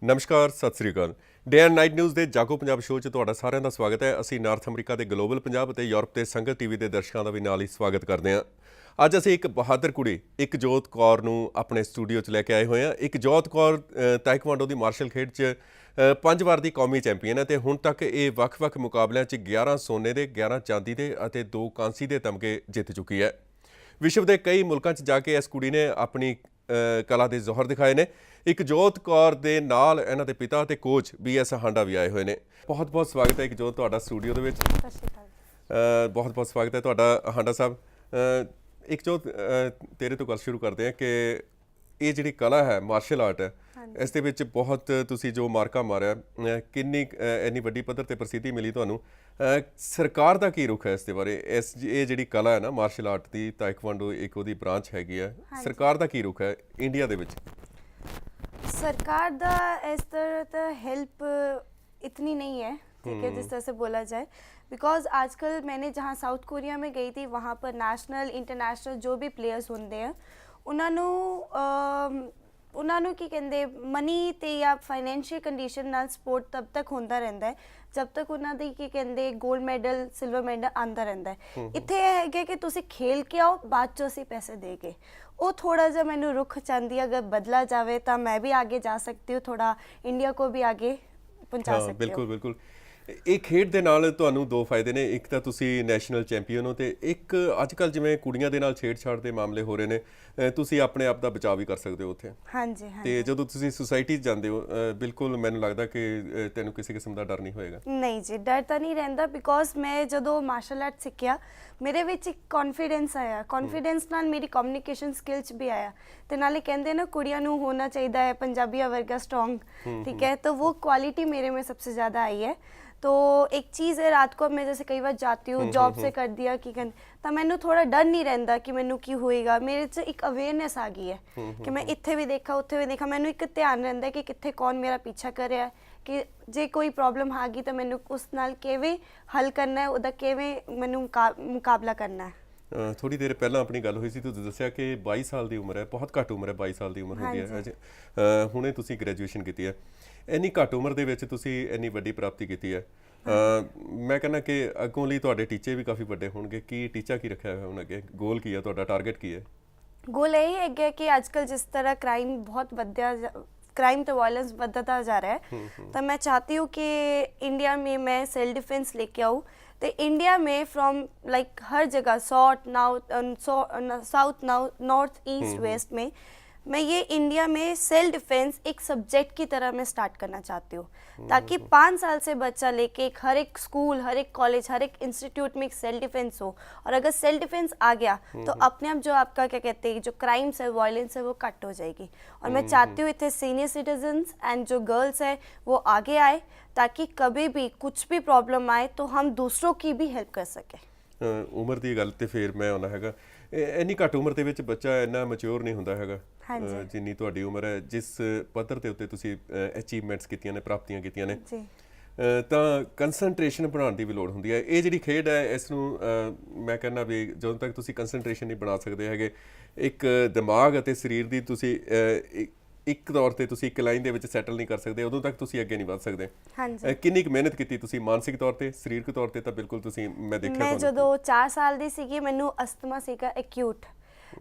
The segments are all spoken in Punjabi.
ਨਮਸਕਾਰ ਸਤਿ ਸ੍ਰੀ ਅਕਾਲ। ਡੇ ਐਂਡ ਨਾਈਟ ਨਿਊਜ਼ ਦੇ ਜਾਗੋ ਪੰਜਾਬ ਸ਼ੋਅ 'ਚ ਤੁਹਾਡਾ ਸਾਰਿਆਂ ਦਾ ਸਵਾਗਤ ਹੈ। ਅਸੀਂ ਨਾਰਥ ਅਮਰੀਕਾ ਦੇ ਗਲੋਬਲ ਪੰਜਾਬ ਅਤੇ ਯੂਰਪ ਦੇ ਸੰਗਤ ਟੀਵੀ ਦੇ ਦਰਸ਼ਕਾਂ ਦਾ ਵੀ ਨਾਲ ਹੀ ਸਵਾਗਤ ਕਰਦੇ ਹਾਂ। ਅੱਜ ਅਸੀਂ ਇੱਕ ਬਹਾਦਰ ਕੁੜੀ ਇਕਜੋਤ ਕੌਰ ਨੂੰ ਆਪਣੇ ਸਟੂਡੀਓ 'ਚ ਲੈ ਕੇ ਆਏ ਹੋਏ ਹਾਂ। ਇਕਜੋਤ ਕੌਰ ਤਾਇਕਵਾਂਡੋ ਦੀ ਮਾਰਸ਼ਲ ਖੇਡ 'ਚ 5 ਵਾਰ ਦੀ ਕੌਮੀ ਚੈਂਪੀਅਨ ਹੈ ਅਤੇ ਹੁਣ ਤੱਕ ਇਹ ਵੱਖ-ਵੱਖ ਮੁਕਾਬਲਿਆਂ 'ਚ 11 ਸੋਨੇ ਦੇ, 11 ਚਾਂਦੀ ਦੇ ਅਤੇ 2 ਕਾਂਸੀ ਦੇ ਤਮਗੇ ਜਿੱਤ ਚੁੱਕੀ ਹੈ। ਵਿਸ਼ਵ ਦੇ ਕਈ ਮੁਲਕਾਂ 'ਚ ਜਾ ਕੇ ਇਸ ਕੁੜੀ ਨੇ ਆਪਣੀ ਕਲਾ ਦੇ ਜ਼ੋਹਰ ਦਿਖਾਏ ਨੇ। ਇਕਜੋਤ ਕੌਰ ਦੇ ਨਾਲ ਇਹਨਾਂ ਦੇ ਪਿਤਾ ਅਤੇ ਕੋਚ BS ਹਾਂਡਾ ਵੀ ਆਏ ਹੋਏ ਨੇ। ਬਹੁਤ ਸਵਾਗਤ ਹੈ ਇਕਜੋਤ ਤੁਹਾਡਾ ਸਟੂਡੀਓ ਦੇ ਵਿੱਚ। ਸਤਿ ਸ਼੍ਰੀ ਅਕਾਲ। ਬਹੁਤ ਸਵਾਗਤ ਹੈ ਤੁਹਾਡਾ ਹਾਂਡਾ ਸਾਹਿਬ। ਇਕਜੋਤ ਤੇਰੇ ਤੋਂ ਗੱਲ ਸ਼ੁਰੂ ਕਰਦੇ ਹਾਂ ਕਿ ਇਹ ਜਿਹੜੀ ਕਲਾ ਹੈ, ਮਾਰਸ਼ਲ ਆਰਟ ਹੈ, ਇਸ ਦੇ ਵਿੱਚ ਬਹੁਤ ਤੁਸੀਂ ਜੋ ਮਾਰਕਾ ਮਾਰਿਆ, ਕਿੰਨੀ ਇੰਨੀ ਵੱਡੀ ਪੱਧਰ 'ਤੇ ਪ੍ਰਸਿੱਧੀ ਮਿਲੀ ਤੁਹਾਨੂੰ। ਸਰਕਾਰ ਦਾ ਕੀ ਰੁਖ ਹੈ ਇਸ ਦੇ ਬਾਰੇ? ਇਹ ਜਿਹੜੀ ਕਲਾ ਹੈ ਨਾ ਮਾਰਸ਼ਲ ਆਰਟ ਦੀ, ਤਾਇਕਵਾਂਡੋ ਇੱਕ ਉਹਦੀ ਬ੍ਰਾਂਚ ਹੈਗੀ ਹੈ, ਸਰਕਾਰ ਦਾ ਕੀ ਰੁਖ ਹੈ ਇੰਡੀਆ ਦੇ ਵਿੱਚ? सरकार दा इस तरह तो हेल्प इतनी नहीं है, ठीक है, जिस तरह से बोला जाए। बिकॉज आजकल मैंने जहाँ साउथ कोरिया में गई थी, वहाँ पर नेशनल इंटरनेशनल जो भी प्लेयर्स होंगे हैं उन्होंने की कहते मनी ते या फाइनेंशियल कंडीशन नाल स्पोर्ट तब तक होंदा रहता है जब तक उन्होंने की कहते गोल्ड मैडल सिल्वर मैडल आता रहता है। इत्थे है कि तुसी खेल के आओ, बाद चो असीं पैसे दे के। वो थोड़ा जा मैनू रुख चाहती, अगर बदला जाए तो मैं भी आगे जा सकती हूँ, थोड़ा इंडिया को भी आगे पहुँचा सकती हूँ। बिल्कुल ਇਹ ਖੇਡ ਦੇ ਨਾਲ ਤੁਹਾਨੂੰ ਦੋ ਫਾਇਦੇ ਨੇ। ਇੱਕ ਤਾਂ ਤੁਸੀਂ ਨੈਸ਼ਨਲ ਚੈਂਪੀਅਨ ਹੋ ਤੇ ਇੱਕ ਅੱਜ ਕੱਲ੍ਹ ਜਿਵੇਂ ਕੁੜੀਆਂ ਦੇ ਨਾਲ ਛੇੜਛਾੜ ਦੇ ਮਾਮਲੇ ਹੋ ਰਹੇ ਨੇ, ਤੁਸੀਂ ਆਪਣੇ ਆਪ ਦਾ ਬਚਾਅ ਵੀ ਕਰ ਸਕਦੇ ਹੋ ਉੱਥੇ। ਹਾਂਜੀ। ਤੇ ਜਦੋਂ ਤੁਸੀਂ ਸੁਸਾਇਟੀ 'ਚ ਜਾਂਦੇ ਹੋ, ਬਿਲਕੁਲ ਮੈਨੂੰ ਲੱਗਦਾ ਕਿ ਤੈਨੂੰ ਕਿਸੇ ਕਿਸਮ ਦਾ ਡਰ ਨਹੀਂ ਹੋਏਗਾ। ਨਹੀਂ ਜੀ, ਡਰ ਤਾਂ ਨਹੀਂ ਰਹਿੰਦਾ। ਬਿਕੋਜ਼ ਮੈਂ ਜਦੋਂ ਮਾਰਸ਼ਲ ਆਰਟ ਸਿੱਖਿਆ, ਮੇਰੇ ਵਿੱਚ ਇੱਕ ਕੌਨਫੀਡੈਂਸ ਆਇਆ। ਕੌਨਫੀਡੈਂਸ ਨਾਲ ਮੇਰੀ ਕਮਿਊਨੀਕੇਸ਼ਨ ਸਕਿੱਲਸ ਵੀ ਆਇਆ। ਤੇ ਨਾਲੇ ਕਹਿੰਦੇ ਨਾ ਕੁੜੀਆਂ ਨੂੰ ਹੋਣਾ ਚਾਹੀਦਾ ਹੈ ਪੰਜਾਬੀਆਂ ਵਰਗਾ स्ट्रॉन्ग, ठीक है, तो वो क्वालिटी मेरे में सबसे ज़्यादा आई है। तो एक चीज़ है, रात को मैं जैसे कई बार जाती हूँ, जॉब से कर दिया कि तो मैनू थोड़ा डर नहीं रहता कि मैनू की होएगा। मेरे च एक अवेयरनेस आ गई है कि मैं इत्थे भी देखा उत्थे भी देखा। मैनू एक ध्यान रहता है कि कित्थे कौन मेरा पीछा कर रहा है, कि जे कोई प्रॉब्लम आ गई तो मैनू उस नाल किवें हल करना है, उहदा किवें मैनू मुकाबला करना है। ਥੋੜ੍ਹੀ ਦੇਰ ਪਹਿਲਾਂ ਆਪਣੀ ਗੱਲ ਹੋਈ ਸੀ, ਤੁਸੀਂ ਦੱਸਿਆ ਕਿ 22 ਸਾਲ ਦੀ ਉਮਰ ਹੈ, ਬਹੁਤ ਘੱਟ ਉਮਰ ਹੈ, 22 ਸਾਲ ਦੀ ਉਮਰ ਹੁੰਦੀ ਹੈ। ਹੁਣੇ ਤੁਸੀਂ ਗ੍ਰੈਜੂਏਸ਼ਨ ਕੀਤੀ ਹੈ। ਇੰਨੀ ਘੱਟ ਉਮਰ ਦੇ ਵਿੱਚ ਤੁਸੀਂ ਇੰਨੀ ਵੱਡੀ ਪ੍ਰਾਪਤੀ ਕੀਤੀ ਹੈ। ਮੈਂ ਕਹਿੰਦਾ ਕਿ ਅੱਗੋਂ ਲਈ ਤੁਹਾਡੇ ਟੀਚੇ ਵੀ ਕਾਫੀ ਵੱਡੇ ਹੋਣਗੇ। ਕੀ ਟੀਚਾ ਕੀ ਰੱਖਿਆ ਹੋਇਆ ਹੁਣ ਅੱਗੇ? ਗੋਲ ਕੀ ਹੈ ਤੁਹਾਡਾ, ਟਾਰਗੇਟ ਕੀ ਹੈ? गोल यही है कि आजकल जिस तरह क्राइम तो वायलेंस बढ़ता जा रहा है, तो मैं चाहती हूँ कि इंडिया में मैं सेल्फ डिफेंस लेके आऊँ। तो इंडिया में फ्रॉम लाइक हर जगह साउथ नॉर्थ ईस्ट वेस्ट में मैं ये इंडिया में सेल्फ डिफेंस एक सब्जेक्ट की तरह मैं स्टार्ट करना चाहती हूँ, ताकि 5 साल से बच्चा लेके हर एक स्कूल, हर एक कॉलेज, हर एक इंस्टीट्यूट में एक सेल्फ डिफेंस हो। और अगर सेल्फ डिफेंस आ गया तो अपने आप जो आपका क्या कहते हैं जो क्राइम्स है, वायलेंस है, वो कट हो जाएगी। और मैं चाहती हूँ इतने सीनियर सिटीजन्स एंड जो गर्ल्स है वो आगे आए, ताकि कभी भी कुछ भी प्रॉब्लम आए तो हम दूसरों की भी हेल्प कर सकें। ਉਮਰ ਦੀ ਗੱਲ ਤੇ ਫਿਰ ਮੈਂ ਆਉਣਾ ਹੈਗਾ। ਇੰਨੀ ਘੱਟ ਉਮਰ ਦੇ ਵਿੱਚ ਬੱਚਾ ਇੰਨਾ ਮੈਚੁਰ ਨਹੀਂ ਹੁੰਦਾ ਹੈਗਾ ਜਿੰਨੀ ਤੁਹਾਡੀ ਉਮਰ ਹੈ। ਜਿਸ ਪੱਧਰ ਦੇ ਉੱਤੇ ਤੁਸੀਂ ਅਚੀਵਮੈਂਟਸ ਕੀਤੀਆਂ ਨੇ, ਪ੍ਰਾਪਤੀਆਂ ਕੀਤੀਆਂ ਨੇ, ਤਾਂ ਕੰਸਨਟ੍ਰੇਸ਼ਨ ਬਣਾਉਣ ਦੀ ਵੀ ਲੋੜ ਹੁੰਦੀ ਹੈ। ਇਹ ਜਿਹੜੀ ਖੇਡ ਹੈ, ਇਸ ਨੂੰ ਮੈਂ ਕਹਿੰਦਾ ਵੀ ਜਦੋਂ ਤੱਕ ਤੁਸੀਂ ਕੰਸਨਟ੍ਰੇਸ਼ਨ ਨਹੀਂ ਬਣਾ ਸਕਦੇ ਹੈਗੇ, ਇੱਕ ਦਿਮਾਗ ਅਤੇ ਸਰੀਰ ਦੀ ਤੁਸੀਂ ਇੱਕ ਤੌਰ ਤੇ ਤੁਸੀਂ ਇੱਕ ਲਾਈਨ ਦੇ ਵਿੱਚ ਸੈਟਲ ਨਹੀਂ ਕਰ ਸਕਦੇ, ਉਦੋਂ ਤੱਕ ਤੁਸੀਂ ਅੱਗੇ ਨਹੀਂ ਵਧ ਸਕਦੇ। ਕਿੰਨੀ ਕੁ ਮਿਹਨਤ ਕੀਤੀ ਤੁਸੀਂ ਮਾਨਸਿਕ ਤੌਰ ਤੇ, ਸਰੀਰਕ ਤੌਰ ਤੇ? ਤਾਂ ਬਿਲਕੁਲ ਤੁਸੀਂ, ਮੈਂ ਦੇਖਿਆ ਮੈਂ ਜਦੋਂ 4 ਸਾਲ ਦੀ ਸੀਗੀ, ਮੈਨੂੰ ਅਸਥਮਾ ਸੀਗਾ ਐਕਿਊਟ।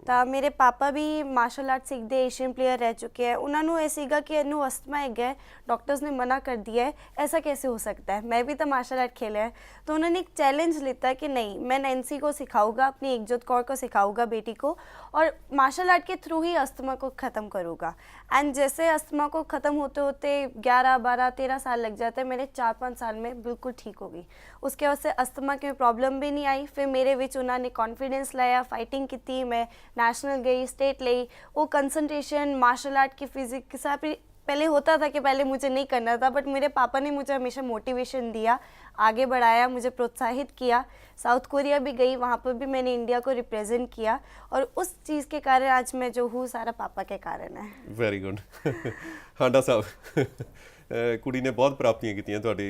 ਤਾਂ ਮੇਰੇ ਪਾਪਾ ਵੀ ਮਾਰਸ਼ਲ ਆਰਟ ਸਿੱਖਦੇ, ਏਸ਼ੀਅਨ ਪਲੇयर रह चुके हैं। उन्होंने ये सीगा कि इनू अस्थमा है, डॉक्टर्स ने मना कर दिया है, ऐसा कैसे हो सकता है? मैं भी तो मार्शल आर्ट खेला है। तो उन्होंने एक चैलेंज लेता कि नहीं, मैं नैन्सी को सिखाऊंगा, अपनी इकजोत कौर को सिखाऊंगा, बेटी को, और मार्शल आर्ट के थ्रू ही अस्थमा को ख़त्म करूँगा। एंड जैसे अस्थमा को ख़त्म होते होते 11, 12, 13 साल लग जाते हैं, मेरे 4-5 साल में बिल्कुल ठीक हो गई। उसके बाद से अस्थमा की प्रॉब्लम भी नहीं आई। फिर मेरे विच उन्होंने कॉन्फिडेंस लाया, फाइटिंग की, मैं नेशनल गई, स्टेट ली। वो कंसंट्रेशन मार्शल आर्ट की फिजिक के साथ पहले होता था कि पहले मुझे नहीं करना था, बट मेरे पापा ने मुझे हमेशा मोटिवेशन दिया, आगे बढ़ाया, मुझे प्रोत्साहित किया। साउथ कोरिया भी गई, वहाँ पर भी मैंने इंडिया को रिप्रेजेंट किया, और उस चीज़ के कारण आज मैं जो हूँ सारा पापा के कारण है। Very good. ਹਾਂਡਾ ਸਾਹਿਬ, ਕੁੜੀ ਨੇ ਬਹੁਤ ਪ੍ਰਾਪਤੀਆਂ ਕੀਤੀਆਂ ਤੁਹਾਡੀ।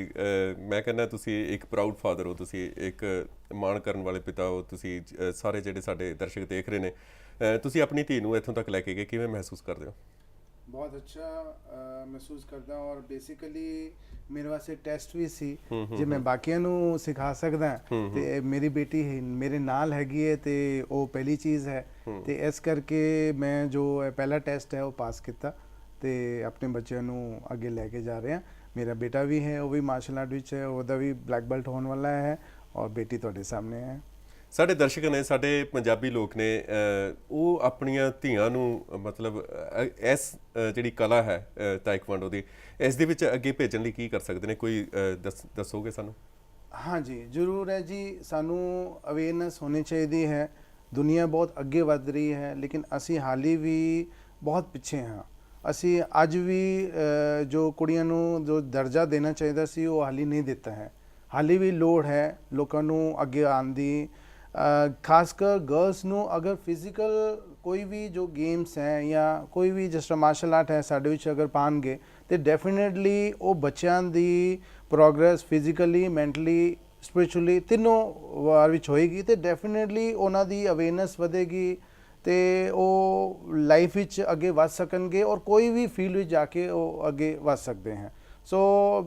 ਮੈਂ ਕਹਿੰਦਾ ਤੁਸੀਂ ਇੱਕ ਪ੍ਰਾਊਡ ਫਾਦਰ ਹੋ, ਤੁਸੀਂ ਇੱਕ ਮਾਣ ਕਰਨ ਵਾਲੇ ਪਿਤਾ ਹੋ। ਤੁਸੀਂ ਸਾਰੇ ਜਿਹੜੇ ਸਾਡੇ ਦਰਸ਼ਕ ਦੇਖ ਰਹੇ ਨੇ, ਤੁਸੀਂ ਆਪਣੀ ਧੀ ਨੂੰ ਇੱਥੋਂ ਤੱਕ ਲੈ ਕੇ ਗਏ, ਕਿਵੇਂ ਮਹਿਸੂਸ ਕਰਦੇ ਹੋ? ਬਹੁਤ ਅੱਛਾ ਮਹਿਸੂਸ ਕਰਦਾ ਔਰ ਬੇਸਿਕਲੀ ਮੇਰੇ ਵਾਸਤੇ ਟੈਸਟ ਵੀ ਸੀ ਜੇ ਮੈਂ ਬਾਕੀਆਂ ਨੂੰ ਸਿਖਾ ਸਕਦਾ ਤੇ ਮੇਰੀ ਬੇਟੀ ਮੇਰੇ ਨਾਲ ਹੈਗੀ ਹੈ ਤੇ ਉਹ ਪਹਿਲੀ ਚੀਜ਼ ਹੈ ਤੇ ਇਸ ਕਰਕੇ ਮੈਂ ਜੋ ਪਹਿਲਾ ਟੈਸਟ ਹੈ ਉਹ ਪਾਸ ਕੀਤਾ ਤੇ ਆਪਣੇ ਬੱਚਿਆਂ ਨੂੰ ਅੱਗੇ ਲੈ ਕੇ ਜਾ ਰਿਹਾ। ਮੇਰਾ ਬੇਟਾ ਵੀ ਹੈ, ਉਹ ਵੀ ਮਾਰਸ਼ਲ ਆਰਟ ਵਿੱਚ ਹੈ, ਉਹਦਾ ਵੀ ਬਲੈਕ ਬੈਲਟ ਹੋਣ ਵਾਲਾ ਹੈ ਔਰ ਬੇਟੀ ਤੁਹਾਡੇ ਸਾਹਮਣੇ ਹੈ। ਸਾਡੇ ਦਰਸ਼ਕ ਨੇ, ਸਾਡੇ ਪੰਜਾਬੀ ਲੋਕ ਨੇ, ਉਹ ਆਪਣੀਆਂ ਧੀਆਂ ਨੂੰ ਮਤਲਬ ਇਸ ਜਿਹੜੀ ਕਲਾ ਹੈ ਤਾਇਕਵਾਂਡੋ ਦੀ, ਇਸ ਦੇ ਵਿੱਚ ਅੱਗੇ ਭੇਜਣ ਲਈ ਕੀ ਕਰ ਸਕਦੇ ਨੇ? ਕੋਈ ਦੱਸੋਗੇ ਸਾਨੂੰ? ਹਾਂਜੀ ਜ਼ਰੂਰ ਹੈ ਜੀ, ਸਾਨੂੰ ਅਵੇਅਰਨੈਸ ਹੋਣੀ ਚਾਹੀਦੀ ਹੈ। ਦੁਨੀਆ ਬਹੁਤ ਅੱਗੇ ਵੱਧ ਰਹੀ ਹੈ ਲੇਕਿਨ ਅਸੀਂ ਹਾਲੀ ਵੀ ਬਹੁਤ ਪਿੱਛੇ ਹਾਂ। ਅਸੀਂ ਅੱਜ ਵੀ ਜੋ ਕੁੜੀਆਂ ਨੂੰ ਜੋ ਦਰਜਾ ਦੇਣਾ ਚਾਹੀਦਾ ਸੀ ਉਹ ਹਾਲੀ ਨਹੀਂ ਦਿੱਤਾ ਹੈ। ਹਾਲੀ ਵੀ ਲੋੜ ਹੈ ਲੋਕਾਂ ਨੂੰ ਅੱਗੇ ਆਉਣ ਦੀ, ਖਾਸ ਕਰ ਗਰਲਸ ਨੂੰ। ਅਗਰ ਫਿਜ਼ੀਕਲ ਕੋਈ ਵੀ ਜੋ ਗੇਮਸ ਹੈ ਜਾਂ ਕੋਈ ਵੀ ਜਿਸ ਤਰ੍ਹਾਂ ਮਾਰਸ਼ਲ ਆਰਟ ਹੈ ਸਾਡੇ ਵਿੱਚ ਅਗਰ ਪਾਉਣਗੇ ਤੇ ਡੈਫੀਨੇਟਲੀ ਉਹ ਬੱਚਿਆਂ ਦੀ ਪ੍ਰੋਗਰੈਸ ਫਿਜ਼ੀਕਲੀ, ਮੈਂਟਲੀ, ਸਪਿਰਿਚੁਅਲੀ ਤਿੰਨੋਂ ਵਾਰ ਵਿੱਚ ਹੋਏਗੀ ਤੇ ਡੈਫੀਨੇਟਲੀ ਉਹਨਾਂ ਦੀ ਅਵੇਅਰਨੈਸ ਵਧੇਗੀ ਤੇ ਉਹ ਲਾਈਫ ਵਿੱਚ ਅੱਗੇ ਵੱਧ ਸਕਣਗੇ ਔਰ ਕੋਈ ਵੀ ਫੀਲਡ ਵਿੱਚ ਜਾ ਕੇ ਉਹ ਅੱਗੇ ਵੱਧ ਸਕਦੇ ਹਨ। ਸੋ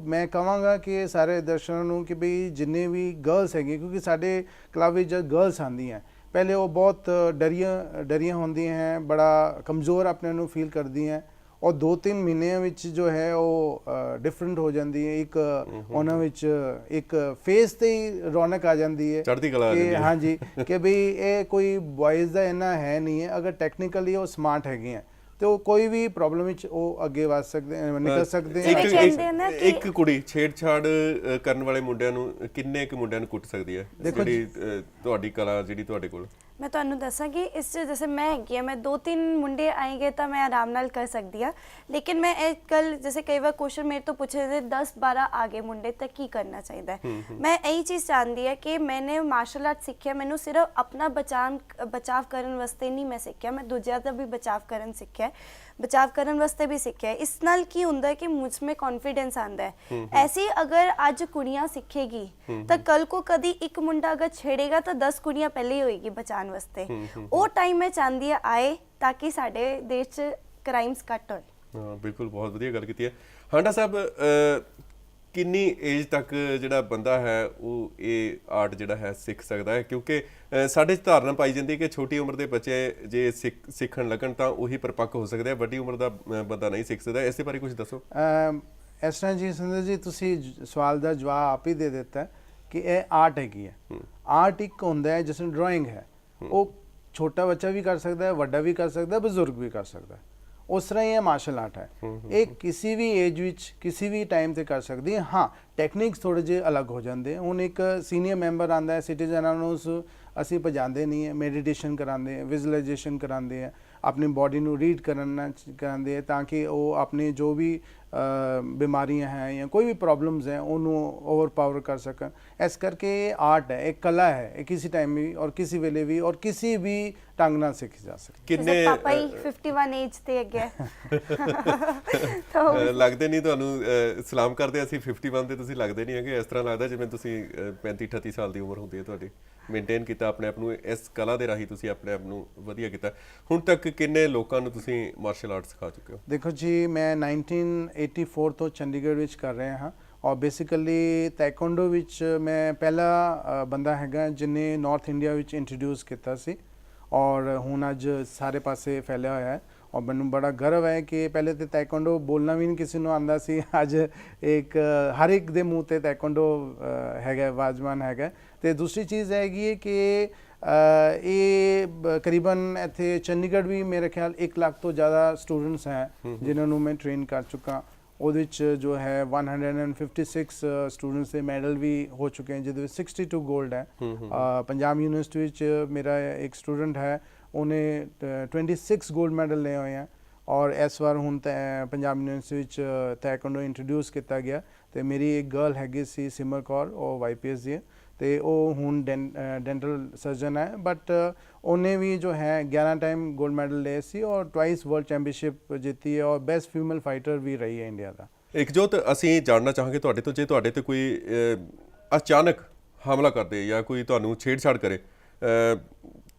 ਮੈਂ ਕਹਾਂਗਾ ਕਿ ਸਾਰੇ ਦਰਸ਼ਕਾਂ ਨੂੰ ਕਿ ਬਈ ਜਿੰਨੇ ਵੀ ਗਰਲਸ ਹੈਗੇ, ਕਿਉਂਕਿ ਸਾਡੇ ਕਲੱਬ ਵਿੱਚ ਜਦ ਗਰਲਸ ਆਉਂਦੀਆਂ ਪਹਿਲੇ ਉਹ ਬਹੁਤ ਡਰੀਆਂ ਹੁੰਦੀਆਂ ਹੈ, ਬੜਾ ਕਮਜ਼ੋਰ ਆਪਣੇ ਨੂੰ ਫੀਲ ਕਰਦੀਆਂ ਔਰ 2-3 ਮਹੀਨਿਆਂ ਵਿੱਚ ਜੋ ਹੈ ਉਹ ਡਿਫਰੈਂਟ ਹੋ ਜਾਂਦੀ ਹੈ। ਇੱਕ ਉਹਨਾਂ ਵਿੱਚ ਇੱਕ ਫੇਸ ਤੇ ਹੀ ਰੌਣਕ ਆ ਜਾਂਦੀ ਹੈ, ਚੜ੍ਹਦੀ ਕਲਾ ਆ ਜਾਂਦੀ ਹੈ। ਹਾਂਜੀ ਕਿ ਬਈ ਇਹ ਕੋਈ ਬॉयਜ਼ ਦਾ ਇੰਨਾ ਹੈ ਨਹੀਂ ਹੈ। ਅਗਰ ਟੈਕਨੀਕਲੀ ਉਹ ਸਮਾਰਟ ਹੈਗੇ ਆ ਤੇ ਉਹ ਕੋਈ ਵੀ ਪ੍ਰੋਬਲਮ ਵਿੱਚ ਉਹ ਅੱਗੇ ਵੱਧ ਸਕਦੇ, ਨਿਕਲ ਸਕਦੇ ਹੈ। ਇੱਕ ਕੁੜੀ ਛੇੜਛਾੜ ਕਰਨ ਵਾਲੇ ਮੁੰਡਿਆਂ ਨੂੰ ਕਿੰਨੇ ਕੁ ਮੁੰਡਿਆਂ ਨੂੰ ਕੁੱਟ ਸਕਦੀ ਹੈ? ਜਿਹੜੀ ਤੁਹਾਡੀ ਕਲਾ ਜਿਹੜੀ ਤੁਹਾਡੇ ਕੋਲ, ਮੈਂ ਤੁਹਾਨੂੰ ਦੱਸਾਂ ਕਿ ਇਸ 'ਚ ਜੈਸੇ ਮੈਂ ਹੈਗੀ ਹਾਂ, ਮੈਂ 2-3 ਮੁੰਡੇ ਆਏਗੇ ਤਾਂ ਮੈਂ ਆਰਾਮ ਨਾਲ ਕਰ ਸਕਦੀ ਹਾਂ। ਲੇਕਿਨ ਮੈਂ ਇਹ ਗੱਲ ਜੈਸੇ ਕਈ ਵਾਰ ਕੁਐਸਚਨ ਮੇਰੇ ਤੋਂ ਪੁੱਛੇ ਜਾਂਦੇ 10-12 ਆਗੇ ਮੁੰਡੇ ਤਾਂ ਕੀ ਕਰਨਾ ਚਾਹੀਦਾ ਹੈ। ਮੈਂ ਇਹੀ ਚੀਜ਼ ਚਾਹੁੰਦੀ ਹੈ ਕਿ ਮੈਨੇ ਮਾਰਸ਼ਲ ਆਰਟ ਸਿੱਖਿਆ, ਮੈਨੂੰ ਸਿਰਫ ਆਪਣਾ ਬਚਾਵ ਕਰਨ ਵਾਸਤੇ ਨਹੀਂ ਮੈਂ ਸਿੱਖਿਆ, ਮੈਂ ਦੂਜਿਆਂ ਦਾ ਵੀ ਬਚਾਵ ਕਰਨ ਵਾਸਤੇ ਵੀ ਸਿੱਖਿਆ। ਇਸ ਨਾਲ ਕੀ ਹੁੰਦਾ ਹੈ ਕਿ ਮੁਝ में कॉन्फिडेंस आता है। ऐसे अगर आज कुड़ियाँ सिखेगी तो कल को कभी एक मुंडा अगर छेड़ेगा तो 10 कुड़ियाँ पहले ही होएगी बचाने वास्ते। वो टाइम मैं चाहती है आए ताकि साडे देश च क्राइम्स घट होए। हाँ बिल्कुल, बहुत वधिया गल कीती है। हांडा साहब, किन्नी एज तक ਜਿਹੜਾ ਬੰਦਾ ਹੈ ਉਹ ਇਹ ਆਰਟ ਜਿਹੜਾ ਹੈ ਸਿੱਖ ਸਕਦਾ ਹੈ? ਕਿਉਂਕਿ ਸਾਡੇ 'ਚ ਧਾਰਨਾ ਪਾਈ ਜਾਂਦੀ ਹੈ ਕਿ ਛੋਟੀ ਉਮਰ ਦੇ ਬੱਚੇ ਜੇ ਸਿੱਖਣ ਲੱਗਣ ਤਾਂ ਉਹੀ ਪਰਿਪੱਕ ਹੋ ਸਕਦੇ ਆ, ਵੱਡੀ ਉਮਰ ਦਾ ਬੰਦਾ ਨਹੀਂ ਸਿੱਖ ਸਕਦਾ। ਇਸ ਦੇ ਬਾਰੇ ਕੁਝ ਦੱਸੋ। ਇਸ ਤਰ੍ਹਾਂ ਜੀ ਸੁੰਦਰ ਜੀ, ਤੁਸੀਂ ਸਵਾਲ ਦਾ ਜਵਾਬ ਆਪ ਹੀ ਦੇ ਦਿੱਤਾ ਕਿ ਇਹ ਆਰਟ ਹੈਗੀ ਹੈ। ਆਰਟ ਇੱਕ ਹੁੰਦਾ ਹੈ ਜਿਸ ਨੂੰ ਡਰਾਇੰਗ ਹੈ, ਉਹ ਛੋਟਾ ਬੱਚਾ ਵੀ ਕਰ ਸਕਦਾ ਹੈ, ਵੱਡਾ ਵੀ ਕਰ ਸਕਦਾ ਹੈ, ਬਜ਼ੁਰਗ ਵੀ ਕਰ ਸਕਦਾ ਹੈ। उस तरह ही मार्शल आर्ट है, एक किसी भी एज विच किसी भी टाइम से कर सकती है। हाँ टैक्निक्स थोड़े जे अलग हो जाते हैं। हुण एक सीनियर मैंबर आता है, सिटीजन असी भजाते नहीं है, मैडिटेशन कराते हैं, विजुअलाइजेशन कराते हैं, अपनी बॉडी नू रीड कराते हैं ताकि वो अपनी जो भी बीमारियां हैं या कोई भी प्रॉब्लम्स हैं उन्होंने ओवरपावर कर सकन। इस करके आर्ट है, एक कला है, एक किसी टाइम भी और किसी वेले भी और किसी भी ढंग नाल सीखी जा सकती। किन्ने पापा ही 51 एज ते अगे तो लगदे नहीं ਤੁਹਾਨੂੰ ਸਲਾਮ ਕਰਦੇ ਅਸੀਂ 51 ਤੇ ਤੁਸੀਂ ਲੱਗਦੇ ਨਹੀਂ ਹੈਗੇ। ਇਸ ਤਰ੍ਹਾਂ ਲੱਗਦਾ ਜਿਵੇਂ ਤੁਸੀਂ 35-38 ਸਾਲ ਦੀ ਉਮਰ ਹੁੰਦੀ ਹੈ ਤੁਹਾਡੀ। ਮੇਨਟੇਨ ਕੀਤਾ ਆਪਣੇ ਆਪ ਨੂੰ, ਇਸ ਕਲਾ ਦੇ ਰਾਹੀਂ ਤੁਸੀਂ ਆਪਣੇ ਆਪ ਨੂੰ ਵਧੀਆ ਕੀਤਾ। ਹੁਣ ਤੱਕ ਕਿੰਨੇ ਲੋਕਾਂ ਨੂੰ ਤੁਸੀਂ ਮਾਰਸ਼ਲ ਆਰਟ ਸਿਖਾ ਚੁੱਕੇ ਹੋ? ਦੇਖੋ ਜੀ, ਮੈਂ 1984 ਤੋਂ ਚੰਡੀਗੜ੍ਹ ਵਿੱਚ ਕਰ ਰਿਹਾ ਹਾਂ ਔਰ ਬੇਸਿਕਲੀ ਤਾਇਕਵਾਂਡੋ ਵਿੱਚ ਮੈਂ ਪਹਿਲਾ ਬੰਦਾ ਹੈਗਾ ਜਿਹਨੇ ਨਾਰਥ ਇੰਡੀਆ ਵਿੱਚ ਇੰਟਰੋਡਿਊਸ ਕੀਤਾ ਸੀ ਔਰ ਹੁਣ ਅੱਜ ਸਾਰੇ ਪਾਸੇ ਫੈਲਿਆ ਹੋਇਆ ਹੈ। ਔਰ ਮੈਨੂੰ ਬੜਾ ਗਰਵ ਹੈ ਕਿ ਪਹਿਲੇ ਤਾਂ ਤਾਇਕਵਾਂਡੋ ਬੋਲਣਾ ਵੀ ਨਹੀਂ ਕਿਸੇ ਨੂੰ ਆਉਂਦਾ ਸੀ, ਅੱਜ ਇੱਕ ਹਰ ਇੱਕ ਦੇ ਮੂੰਹ 'ਤੇ ਤਾਇਕਵਾਂਡੋ ਹੈਗਾ, ਵਾਜਮਾਨ ਹੈਗਾ। ਅਤੇ ਦੂਸਰੀ ਚੀਜ਼ ਹੈਗੀ ਹੈ ਕਿ ਇਹ ਕਰੀਬਨ ਇੱਥੇ ਚੰਡੀਗੜ੍ਹ ਵੀ ਮੇਰੇ ਖਿਆਲ 1 ਲੱਖ ਤੋਂ ਜ਼ਿਆਦਾ ਸਟੂਡੈਂਟਸ ਹੈ ਜਿਨ੍ਹਾਂ ਨੂੰ ਮੈਂ ਟ੍ਰੇਨ ਕਰ ਚੁੱਕਾ। ਉਹਦੇ ਵਿੱਚ ਜੋ ਹੈ 156 ਸਟੂਡੈਂਟਸ ਦੇ ਮੈਡਲ ਵੀ ਹੋ ਚੁੱਕੇ ਹਨ, ਜਿਹਦੇ ਵਿੱਚ 62 ਗੋਲਡ ਹੈ। ਪੰਜਾਬ ਯੂਨੀਵਰਸਿਟੀ ਵਿੱਚ ਮੇਰਾ ਇੱਕ ਸਟੂਡੈਂਟ ਹੈ, ਉਹਨੇ 26 ਗੋਲਡ ਮੈਡਲ ਲਏ ਹੋਏ ਆ ਔਰ ਇਸ ਵਾਰ ਹੁਣ ਪੰਜਾਬ ਯੂਨੀਵਰਸਿਟੀ ਵਿੱਚ ਤਾਇਕਵਾਂਡੋ ਇੰਟਰੋਡਿਊਸ ਕੀਤਾ ਗਿਆ। ਅਤੇ ਮੇਰੀ ਇੱਕ ਗਰਲ ਹੈਗੀ ਸੀ ਸਿਮਰ ਕੌਰ, ਉਹ YPS ਦੀ ਹੈ ਅਤੇ ਉਹ ਹੁਣ ਡੈਂਟਲ ਸਰਜਨ ਹੈ। ਬਟ ਉਹਨੇ ਵੀ ਜੋ ਹੈ 11 ਟਾਈਮ ਗੋਲਡ ਮੈਡਲ ਲਏ ਸੀ ਔਰ ਟਵਾਈਸ ਵਰਲਡ ਚੈਂਪੀਅਨਸ਼ਿਪ ਜਿੱਤੀ ਹੈ ਔਰ ਬੈਸਟ ਫੀਮੇਲ ਫਾਈਟਰ ਵੀ ਰਹੀ ਹੈ ਇੰਡੀਆ ਦਾ। ਇਕਜੋਤ, ਅਸੀਂ ਜਾਣਨਾ ਚਾਹਾਂਗੇ ਤੁਹਾਡੇ ਤੋਂ, ਜੇ ਤੁਹਾਡੇ ਤੇ ਕੋਈ ਅਚਾਨਕ ਹਮਲਾ ਕਰਦੇ ਜਾਂ ਕੋਈ ਤੁਹਾਨੂੰ ਛੇੜਛਾੜ ਕਰੇ,